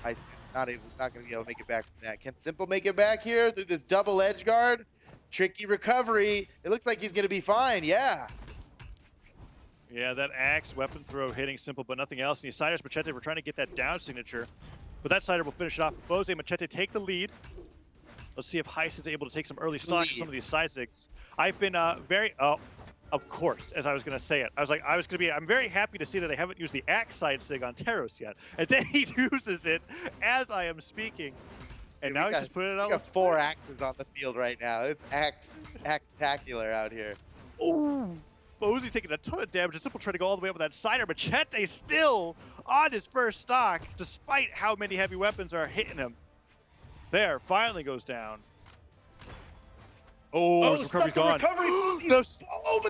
Not going to be able to make it back from that. Can Simple make it back here through this double edge guard? Tricky recovery. It looks like he's going to be fine. Yeah. Yeah, that axe weapon throw hitting Simple, but nothing else. And the Siders Machete were trying to get that down signature, but that Sider will finish it off. Fozy Machete take the lead. Let's see if Hyson's able to take some early stocks of some of these side zigs. I've been of course, as I was going to say it. I'm very happy to see that they haven't used the axe side sig on Taros yet. And then he uses it as I am speaking. And now he's just putting it out. We got 4 axes on the field right now. It's axe-tacular out here. Ooh. Fozy taking a ton of damage. And Simple trying to go all the way up with that Sider. Machete still on his first stock, despite how many heavy weapons are hitting him. There, finally goes down. Oh, his recovery's gone. But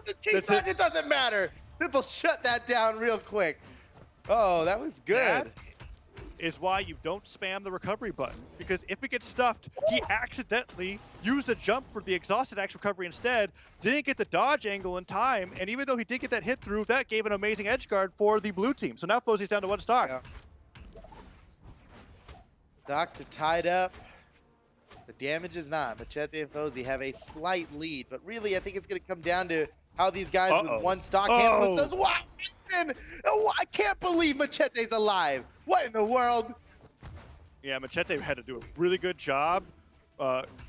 the chase line, it doesn't matter. Simple shut that down real quick. Oh, that was good. That is why you don't spam the recovery button, because if it gets stuffed, he accidentally used a jump for the exhausted axe recovery instead, didn't get the dodge angle in time, and even though he did get that hit through, that gave an amazing edge guard for the blue team. So now Fozy's down to 1 stock. Yeah. Stocks are tied up. The damage is not. Machete and Fozy have a slight lead, but really I think it's going to come down to how these guys with 1 stock handle it. Says, wow, listen, I can't believe Machete's alive. What in the world? Yeah, Machete had to do a really good job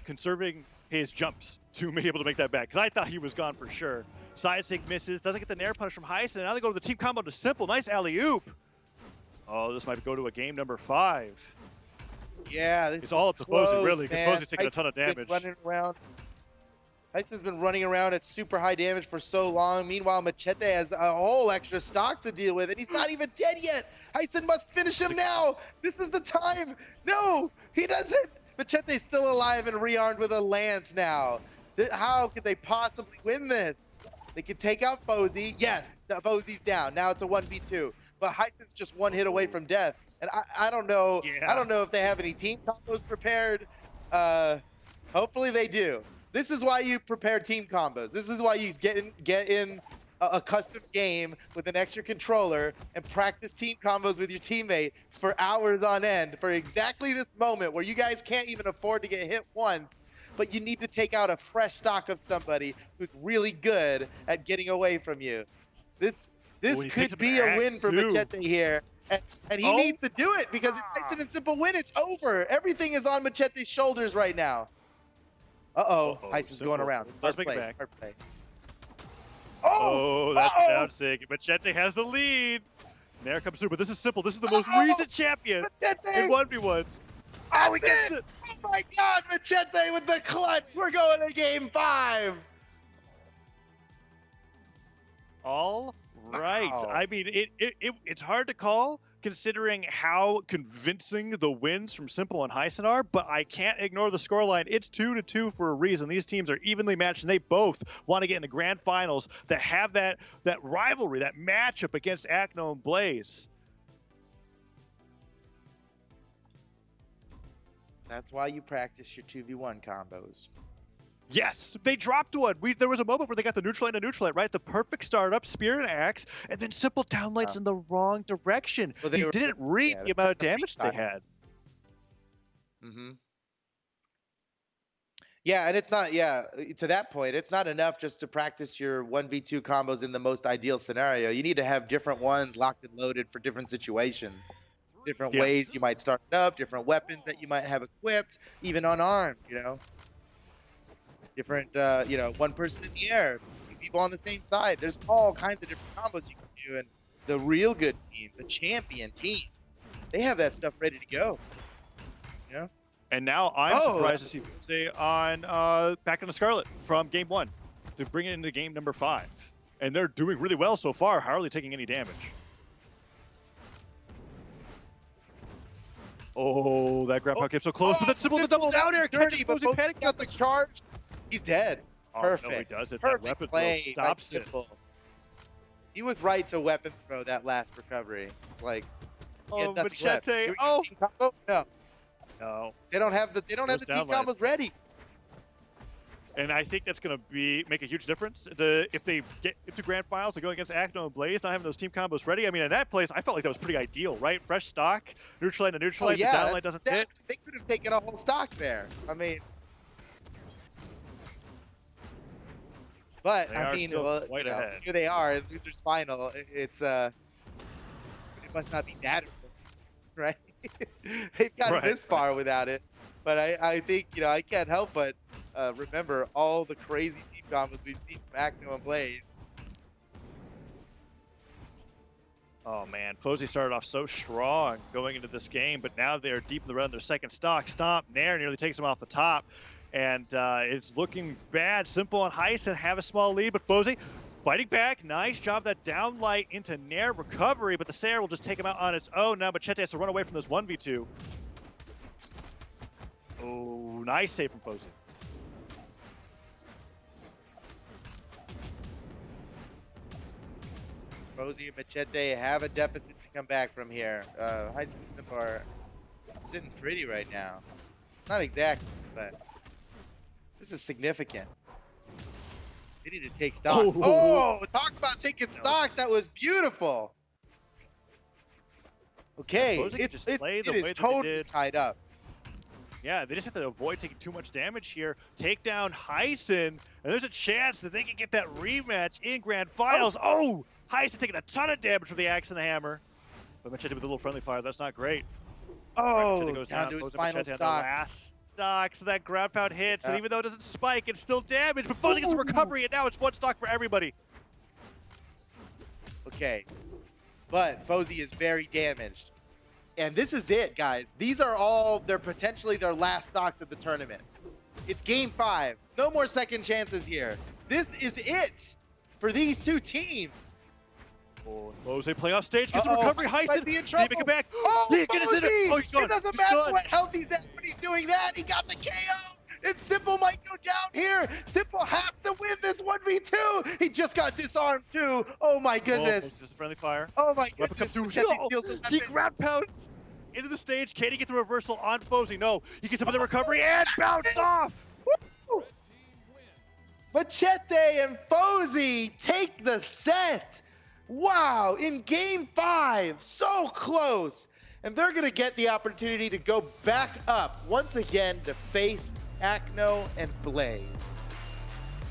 conserving his jumps to be able to make that back, because I thought he was gone for sure. Side sig misses, doesn't get the nair punish from Hyson, and now they go to the team combo to Simple. Nice alley-oop. Oh, this might go to a game number 5. Yeah, this it's all up to Fozy, really, because Fozy's taking a ton of damage. Running around. Hyson's been running around at super high damage for so long. Meanwhile, Machete has a whole extra stock to deal with, and he's not even dead yet. Hyson must finish him now. This is the time. No, he doesn't. Machete's still alive and rearmed with a lance now. How could they possibly win this? They could take out Fozy. Yes, Fozy's down. Now it's a 1v2. But Hyson's just 1 hit away from death. And I don't know. Yeah. I don't know if they have any team combos prepared. Hopefully they do. This is why you prepare team combos. This is why you get in a custom game with an extra controller and practice team combos with your teammate for hours on end for exactly this moment where you guys can't even afford to get hit once. but you need to take out a fresh stock of somebody who's really good at getting away from you. This could be a win for Machete here. And he needs to do it because if Tyson and Simple win, it's over. Everything is on Machete's shoulders right now. Uh-oh. Tyson's going around. Smart play. Oh, that's a down sig. Machete has the lead. Nair comes through, but this is Simple. This is the most recent champion in 1v1s. Oh, he gets it. Oh my God, Machete with the clutch. We're going to game 5. All right. Wow. I mean, it's hard to call considering how convincing the wins from Simple and Hyson are, but I can't ignore the scoreline. It's 2-2 for a reason. These teams are evenly matched, and they both want to get into grand finals that have that rivalry, that matchup against Acno and Blaze. That's why you practice your 2v1 combos. Yes, they dropped one. There was a moment where they got the neutral light, right? The perfect startup, spear and axe, and then Simple downlights in the wrong direction. Well, he didn't read the amount of damage they had. Yeah, and it's not, to that point, it's not enough just to practice your 1v2 combos in the most ideal scenario. You need to have different ones locked and loaded for different situations. Different ways you might start it up, different weapons that you might have equipped, even unarmed, you know? Different, one person in the air, people on the same side. There's all kinds of different combos you can do, and the real good team, the champion team, they have that stuff ready to go. You know? And now I'm surprised to see Jose on back in the Scarlet from game 1 to bring it into game number 5, and they're doing really well so far. Hardly taking any damage. Oh, that grandpa came so close, but that's Simple to double down here. Dirty, but Fozy's got the charge. He's dead. Perfect. No, he does it. Perfect that weapon play stops it. He was right to weapon throw that last recovery. It's like, Machete. No. No. They don't have the team combos ready. And I think that's going to make a huge difference. If they get into grand finals and go against Acno and Blaze, not having those team combos ready. I mean, in that place, I felt like that was pretty ideal, right? Fresh stock, neutral light to neutral light, the downlight doesn't hit. They could have taken a whole stock there. I mean, but here they are in losers final. It's it must not be that important, right? They've gotten this far without it. But I think, I can't help but remember all the crazy team combos we've seen from Acno and Blaze. Oh man, Fozy started off so strong going into this game, but now they're deep in the run. Their second stock, Stomp, Nair nearly takes them off the top. And it's looking bad. Simple and Hyson have a small lead, but Fozy fighting back. Nice job, that downlight into Nair recovery, but the Sayer will just take him out on its own. Now Machete has to run away from this 1v2. Oh, nice save from Fozy. Fozy and Machete have a deficit to come back from here. Hyson and Simple are sitting pretty right now. Not exactly, but this is significant. They need to take stock. Oh, talk about taking stock. That was beautiful. Okay, it is totally tied up. Yeah, they just have to avoid taking too much damage here. Take down Hyson, and there's a chance that they can get that rematch in grand finals. Oh, Hyson taking a ton of damage from the axe and the hammer. But Machete with a little friendly fire. That's not great. Oh, goes down to his final stock. Last stock, so that ground pound hits, and even though it doesn't spike, it's still damaged. But Fozy gets a recovery, and now it's one stock for everybody. Okay, but Fozy is very damaged. And this is it, guys. These are all, they're potentially their last stocks of the tournament. It's game 5. No more second chances here. This is it for these two teams. Oh, Fozy playoff stage gets a recovery. Hyson, be in trouble. Make it back. Oh, he gets in it. Oh, he's gone. It doesn't matter what health he's at when he's doing that. He got the KO. And Simple might go down here. Simple has to win this 1v2. He just got disarmed too. Oh my goodness. Just a friendly fire. Oh my goodness. He ground pounds into the stage. Can he get the reversal on Fozy? No. He gets up with the recovery and bounce off. Machete and Fozy take the set. Wow, in game 5, so close. And they're gonna get the opportunity to go back up once again to face Acno and Blaze.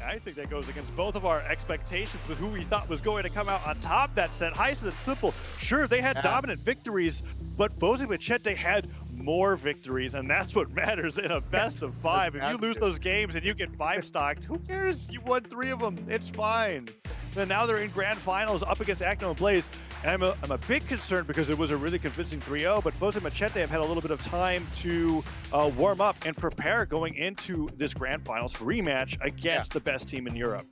I think that goes against both of our expectations with who we thought was going to come out on top that set. Heisen and Simple, sure, they had dominant victories, but Fozy Machete had more victories, and that's what matters in a best of 5. If you lose those games and you get 5 stocked, who cares? You won 3 of them. It's fine. And now they're in grand finals up against Acno and Blaze. And I'm a bit concerned because it was a really convincing 3-0, but Fozy Machete have had a little bit of time to warm up and prepare going into this grand finals rematch against the best team in Europe.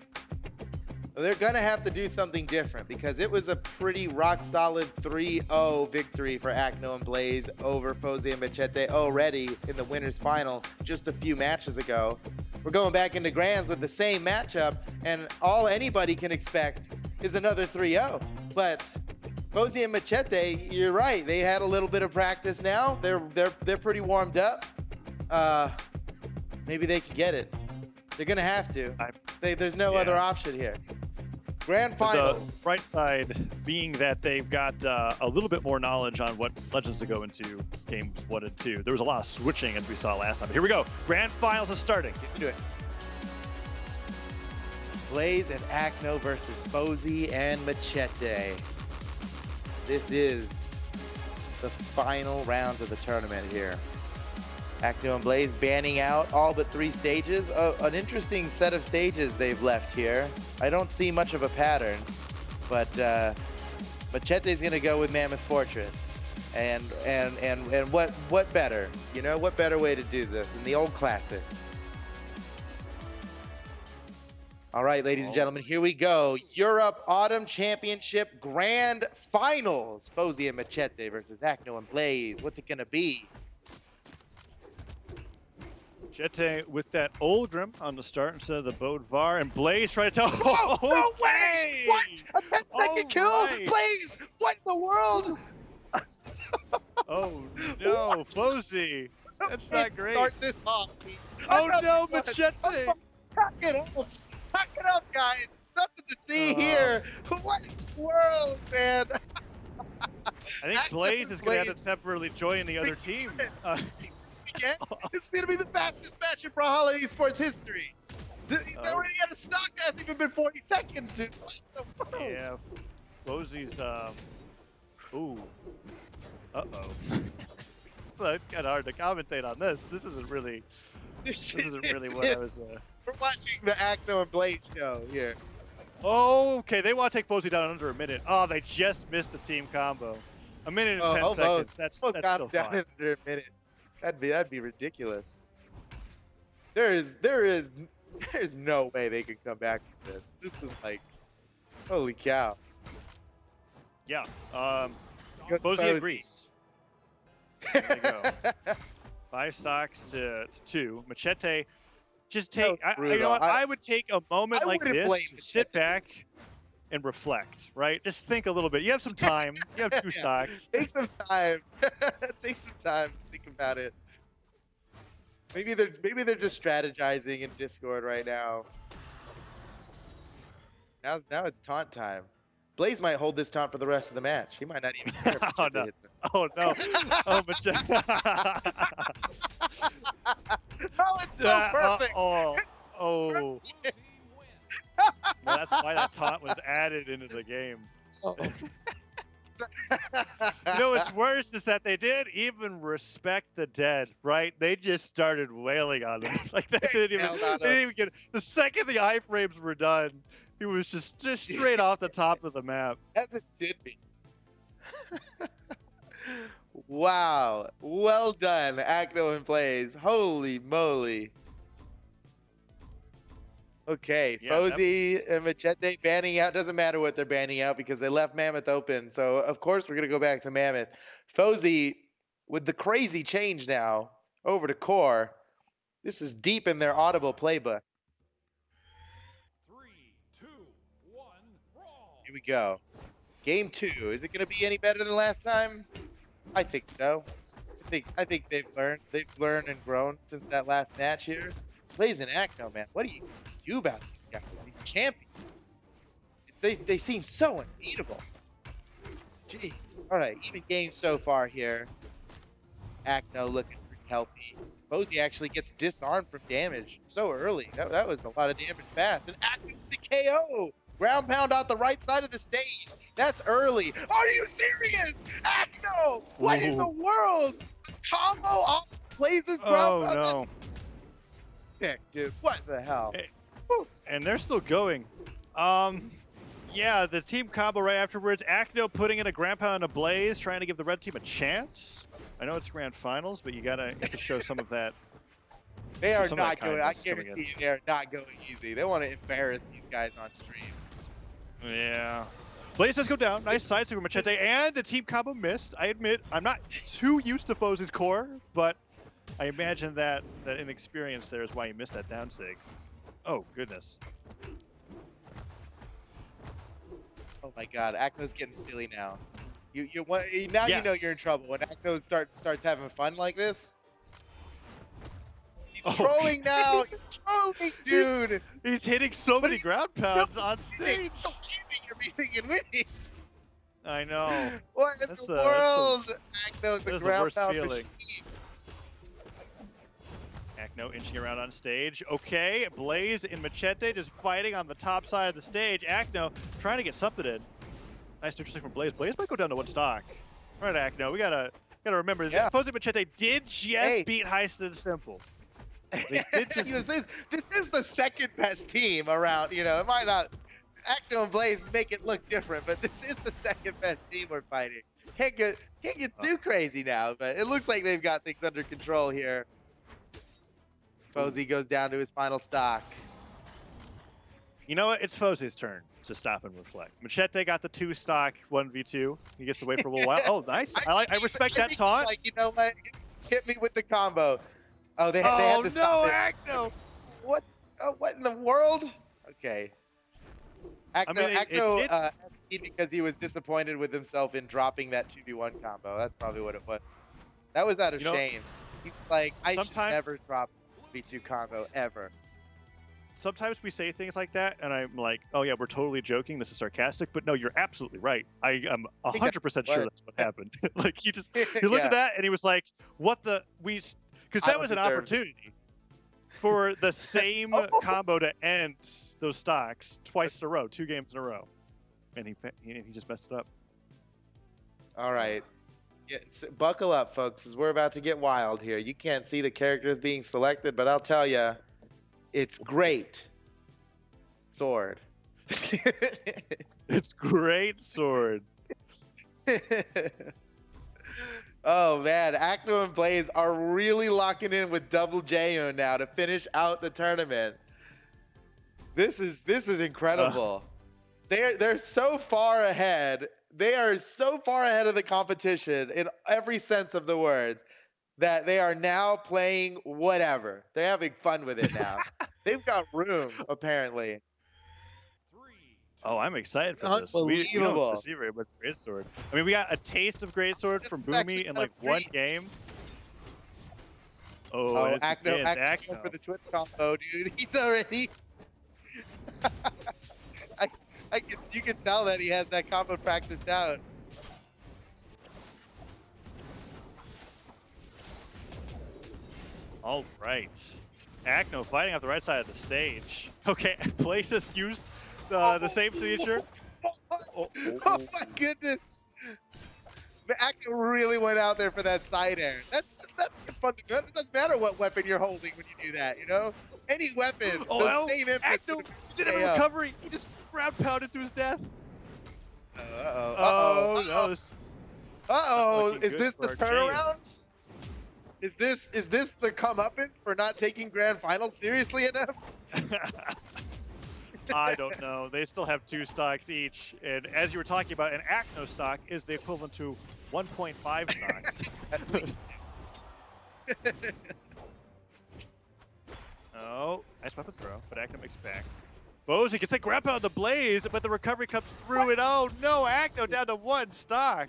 They're going to have to do something different because it was a pretty rock-solid 3-0 victory for Acno and Blaze over Fozy and Machete already in the winners final just a few matches ago. We're going back into grands with the same matchup, and all anybody can expect is another 3-0. But Fozy and Machete, you're right. They had a little bit of practice now. They're pretty warmed up. Maybe they can get it. They're going to have to. There's no other option here. Grand finals. The bright side being that they've got a little bit more knowledge on what Legends to go into games 1 and 2. There was a lot of switching as we saw last time. Here we go. Grand finals is starting. Get to it. Blaze and Acno versus Fozy and Machete. This is the final rounds of the tournament here. Acno and Blaze banning out all but 3 stages. An interesting set of stages they've left here. I don't see much of a pattern, but Machete's gonna go with Mammoth Fortress. And what better? You know, what better way to do this than the old classic? All right, ladies and gentlemen, here we go. Europe Autumn Championship Grand Finals. Fozy and Machete versus Acno and Blaze. What's it gonna be? Machete with that Ulgrim on the start instead of the Bodvar, and Blaze trying to tell. Oh, no way! What? A 10-second kill? Blaze! What in the world? Oh no, Fozy! That's not great. Start this off. Oh no, Machete! Pack it up! Pack it up, guys! Nothing to see here. What in the world, man? I think Blaze is going to have to temporarily join the other team. Again? This is going to be the fastest match in Brawlhalla esports history. They already got a stock that hasn't even been 40 seconds, dude. What the world? Yeah, Fozy's, ooh. Uh-oh. So it's kind of hard to commentate on this. This isn't really what I was... We're watching the Acno and Blaze show here. Oh, okay, they want to take Fozy down in under a minute. Oh, they just missed the team combo. A minute and 10 seconds. That's still down fine. Under a minute. That'd be ridiculous. There's no way they could come back from this. This is like, holy cow. Yeah. Fozy agrees. There you go. 5 stocks to 2. Machete, just take. You know what? I would take a moment like this to sit back and reflect. Right? Just think a little bit. You have some time. You have 2 stocks. Take some time. Take some time to think about it. Maybe they're just strategizing in Discord right now. Now it's taunt time. Blaze might hold this taunt for the rest of the match. He might not even care. Oh no! Oh no! Oh, Machete! Oh, it's so perfect. Oh. Well, that's why that taunt was added into the game. Oh. You know what's worse is that they didn't even respect the dead, right? They just started wailing on him. Like they didn't even get the second the iframes were done. He was just straight off the top of the map. As it should be. Wow. Well done, Acno and Blaze. Holy moly. Okay, yeah, Fozy and Machete banning out. Doesn't matter what they're banning out because they left Mammoth open. So, of course, we're going to go back to Mammoth. Fozy, with the crazy change now over to Core, this was deep in their audible playbook. 3, 2, 1, brawl. Here we go. Game 2. Is it going to be any better than last time? I think so. I think they've learned and grown since that last match here. Blaze and Acno, man, what do you do about these guys? These champions. They seem so unbeatable. Jeez. All right, even game so far here. Acno looking pretty healthy. Posey actually gets disarmed from damage so early. That was a lot of damage fast. And active with the KO. Ground pound out the right side of the stage. That's early. Are you serious? Acno! What in the world? Combo off Blaze's ground pound? no. That's sick, dude. What the hell? Hey, and they're still going. Yeah, the team combo right afterwards. Acno putting in a ground pound and a Blaze, trying to give the red team a chance. I know it's grand finals, but you have to show some of that. They are not going. I guarantee you, they are not going easy. They want to embarrass these guys on stream. Yeah. Blaze does go down. Nice side swing from Machete, and the team combo missed. I admit, I'm not too used to Foes' core, but I imagine that inexperience there is why you missed that down sig. Oh, goodness. Oh my God, Acno's getting silly now. You now you know you're in trouble when Acno starts having fun like this. He's trolling now. He's trolling, dude. He's hitting so many ground pounds on stage. He's still keeping everything and winning. I know. What in the world? Acno's a ground pound machine. Acno inching around on stage. Okay, Blaze and Machete just fighting on the top side of the stage. Acno trying to get something in. Nice neutral stick from Blaze. Blaze might go down to one stock. All right, Acno, we gotta remember that opposing Machete did just beat Heist and Simple. They did just... this is the second best team around. You know, it might not. Acno and Blaze make it look different, but this is the second best team we're fighting. Can't get too crazy now, but it looks like they've got things under control here. Posey goes down to his final stock. You know what? It's Foze's turn to stop and reflect. Machete got the 2 stock 1v2. He gets to wait for a little while. Oh, nice. I respect that taunt. Like, you know what? Hit me with the combo. Oh, they had to stop it. Acno! What? What in the world? Okay. Acno SC'd because he was disappointed with himself in dropping that 2v1 combo. That's probably what it was. That was out of shame. He's like, I should never drop V2 combo ever. Sometimes we say things like that, and I'm like, oh yeah, we're totally joking. This is sarcastic, but no, you're absolutely right. I am 100% sure that's what happened. Like he looked at that and he was like, "What the because that was an opportunity for the same combo to end those stocks twice in a row, 2 games in a row, and he just messed it up." All right. Yeah, so buckle up, folks, because we're about to get wild here. You can't see the characters being selected, but I'll tell you, it's great. Sword. It's great sword. Oh, man. Acno and Blaze are really locking in with Double J now to finish out the tournament. This is incredible. They're so far ahead. They are so far ahead of the competition in every sense of the words that they are now playing whatever. They're having fun with it now. They've got room, apparently. Oh, I'm excited for this. Unbelievable. We don't see very much Greatsword. I mean, we got a taste of Greatsword from Boomy in like 1 game. Oh, Acno for the Twitch combo, dude. He's already... you can tell that he has that combo practiced out. All right. Acno fighting off the right side of the stage. Okay, Blaze has used the same feature. Oh my goodness. Acno really went out there for that side air. That's fun to do. It doesn't matter what weapon you're holding when you do that, you know? Any weapon, the same input. Acno did a recovery. He just ground pounded to his death. Uh-oh. Is this the turnaround? Is this the comeuppance for not taking grand finals seriously enough? I don't know. They still have 2 stocks each, and as you were talking about, an Acno stock is the equivalent to 1.5 stocks. Oh, nice weapon throw, but Acno makes it back. Bozy gets that grab out of the Blaze, but the recovery comes through, and oh no, Acno down to 1 stock.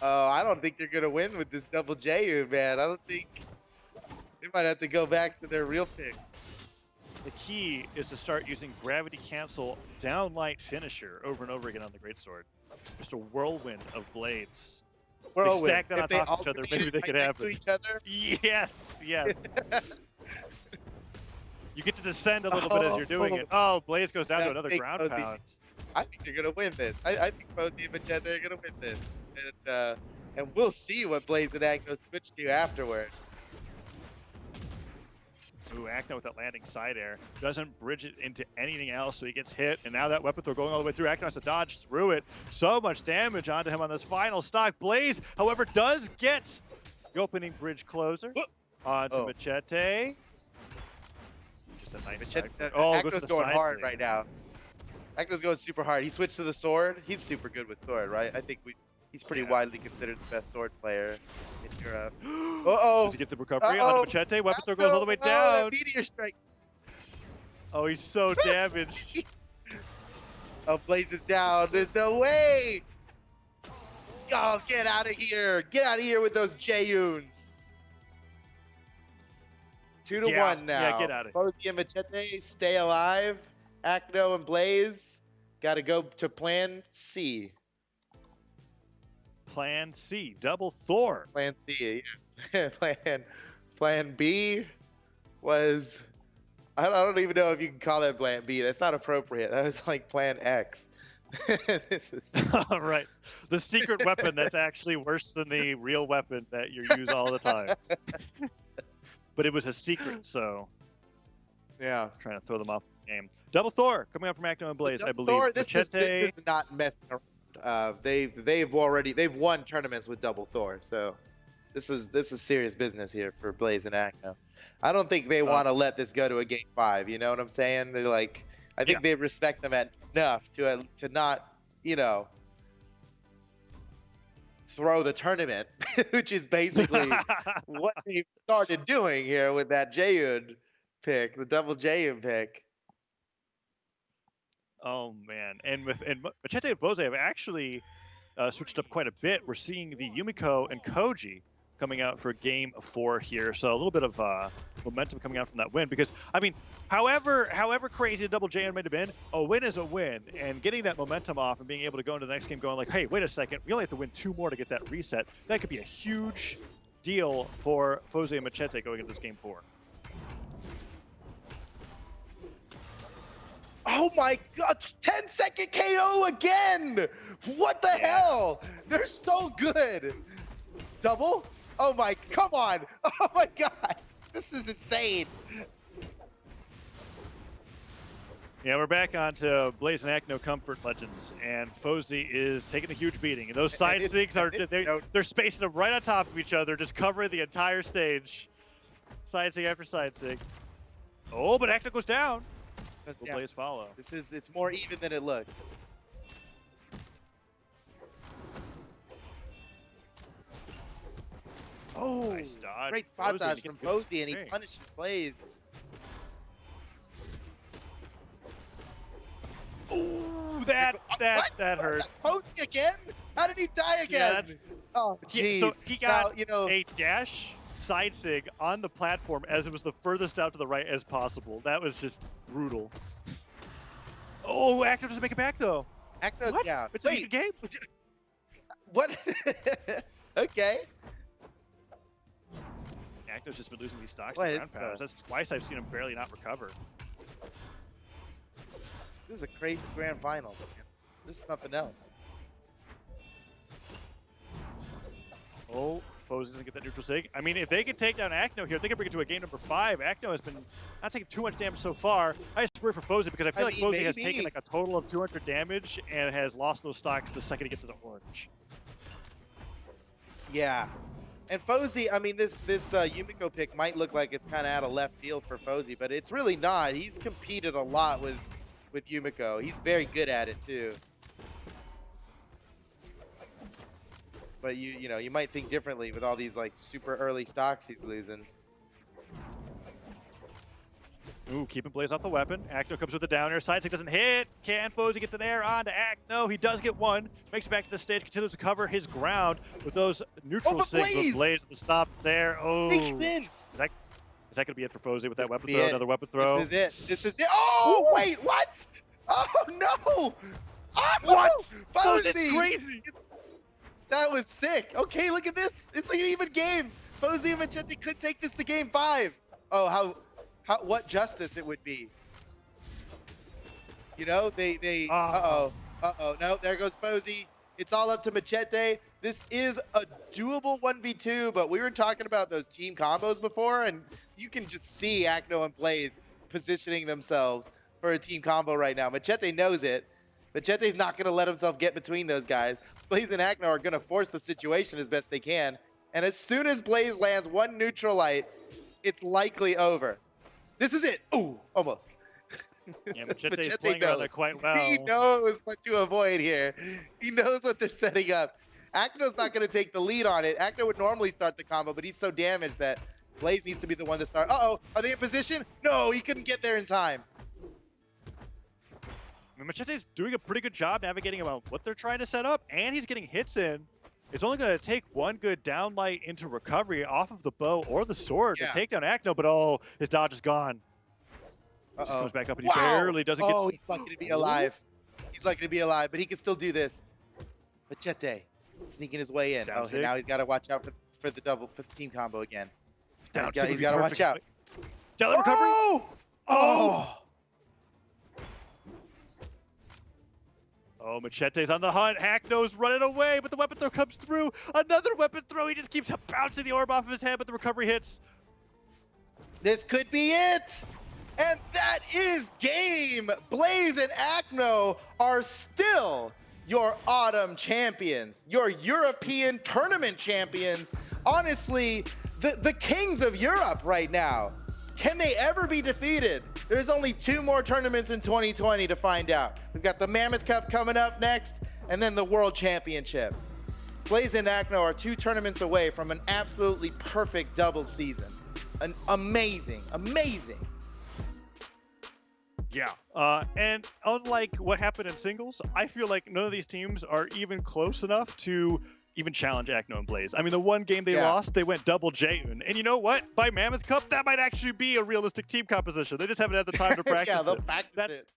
Oh, I don't think they're gonna win with this Double J, man. I don't think they might have to go back to their real pick. The key is to start using Gravity Cancel Downlight Finisher over and over again on the Greatsword. Just a whirlwind of blades. whirlwind. stack that If on they top of each other, maybe alternated they right could next happen. to each other. Yes, yes. You get to descend a little bit as you're doing it. Oh, Blaze goes down to another ground pound. I think they're gonna win this. I think Fozzy and Machete are gonna win this, and we'll see what Blaze and Agno switch to afterward. Ooh, Acno with that landing side air. Doesn't bridge it into anything else, so he gets hit. And now that weapon throw going all the way through. Acno has to dodge through it. So much damage onto him on this final stock. Blaze, however, does get the opening bridge closer onto Machete. Just a nice Machete, Agno's going hard right now. Agno's going super hard. He switched to the sword. He's super good with sword, right? I think he's pretty widely considered the best sword player in Europe. Does he get the recovery onto Machete? Weapon throw goes all the way down. That meteor strike. Oh, he's so damaged. Oh, Blaze is down. There's no way. Oh, get out of here. Get out of here with those Jayuns. 2-1 now. Yeah, get out of here. Fozzy and Machete stay alive. Acno and Blaze got to go to plan C. Plan C, double Thor. Plan C, yeah. Plan B was, I don't even know if you can call that Plan B. That's not appropriate. That was like Plan X. All right. The secret weapon that's actually worse than the real weapon that you use all the time. But it was a secret, so yeah. I'm trying to throw them off the game. Double Thor coming up from Acno and Blaze, I believe. Thor, this is not messing around. They've won tournaments with Double Thor, so this is serious business here for Blaze and Acno. I don't think they want to let this go to a game 5. You know what I'm saying? They're like, I think they respect them enough to not, throw the tournament, which is basically what they started doing here with that Jayun pick, the double Jayun pick. Oh man, and Machete and Bose have actually switched up quite a bit. We're seeing the Yumiko and Koji coming out for game 4 here, so a little bit of momentum coming out from that win. Because I mean, however crazy the double Jayun might have been, a win is a win, and getting that momentum off and being able to go into the next game going like, hey, wait a second, we only have to win 2 more to get that reset. That could be a huge deal for Fozzy and Machete going into this game 4. Oh my god, 10-second KO again! What the hell? They're so good. Double? Oh my, come on. Oh my god, this is insane. Yeah, we're back on to Blaze and Acno Comfort Legends, and Fozzy is taking a huge beating. And those side sigs are they're spacing them right on top of each other, just covering the entire stage. Side sig after side sig. Oh, but Acno goes down. Will Blaze follow? It's more even than it looks. Oh, nice dodge. Great spot dodge from Fozzy, and he punishes Blaze. Ooh, that hurts. Fozzy again? How did he die again? Yeah, oh, jeez. So he got a dash side sig on the platform as it was the furthest out to the right as possible. That was just brutal. Oh, Acno doesn't make it back though. Acno's down. It's a good game. What? Okay. Acno's just been losing these stocks to ground pounds. That's twice I've seen him barely not recover. This is a crazy grand finals. This is something else. Oh, Fozzy doesn't get that neutral sig. I mean, if they can take down Acno here, if they can bring it to a game number 5, Acno has been not taking too much damage so far. I just worry for Fozzy because I feel like Fozzy has taken like a total of 200 damage and has lost those stocks the second he gets to the orange. Yeah. And Fozzy, I mean, this Yumiko pick might look like it's kind of out of left field for Fozzy, but it's really not. He's competed a lot with Yumiko. He's very good at it too. But you might think differently with all these like super early stocks he's losing. Ooh, keeping Blaze off the weapon. Acno comes with the down air. Side stick doesn't hit. Can Fozzy get the there on to Acno? He does get one. Makes it back to the stage. Continues to cover his ground with those neutral sigs with Blaze at the stop there. Oh, in. Is that going to be it for Fozzy with that weapon throw? Another weapon throw. This is it. This is it. Oh, wait, what? Oh, no. Oh, what? Fozzy. That's crazy. That was sick. Okay, look at this. It's like an even game. Posey and Machete could take this to game 5. Oh, what justice it would be. You know, uh-oh. No, there goes Posey. It's all up to Machete. This is a doable 1v2, but we were talking about those team combos before, and you can just see Acno and Blaze positioning themselves for a team combo right now. Machete knows it. Machete's not going to let himself get between those guys. Blaze and Acno are going to force the situation as best they can. And as soon as Blaze lands one neutral light, it's likely over. This is it. Ooh, almost. Yeah, Machete is playing around there quite well. He knows what to avoid here. He knows what they're setting up. Acno's not going to take the lead on it. Acno would normally start the combo, but he's so damaged that Blaze needs to be the one to start. Uh-oh, are they in position? No, he couldn't get there in time. I mean, Machete's doing a pretty good job navigating about what they're trying to set up, and he's getting hits in. It's only going to take one good downlight into recovery off of the bow or the sword to take down Acno, but oh, his dodge is gone. Just comes back up and he barely doesn't get... Oh, he's lucky to be alive. He's lucky to be alive, but he can still do this. Machete sneaking his way in. Okay, now he's got to watch out for the team combo again. He's got to watch out. Down recovery. Oh! Oh, Machete's on the hunt. Acno's running away, but the weapon throw comes through. Another weapon throw. He just keeps bouncing the orb off of his head, but the recovery hits. This could be it. And that is game. Blaze and Acno are still your autumn champions, your European tournament champions. Honestly, the kings of Europe right now. Can they ever be defeated? There's only 2 more tournaments in 2020 to find out. We've got the Mammoth Cup coming up next, and then the World Championship. Blaze and Acno are 2 tournaments away from an absolutely perfect double season. An amazing. Yeah, and unlike what happened in singles, I feel like none of these teams are even close enough to even challenge Acno and Blaze. I mean, the one game they lost, they went double Jayun. And you know what? By Mammoth Cup, that might actually be a realistic team composition. They just haven't had the time to practice they'll practice it.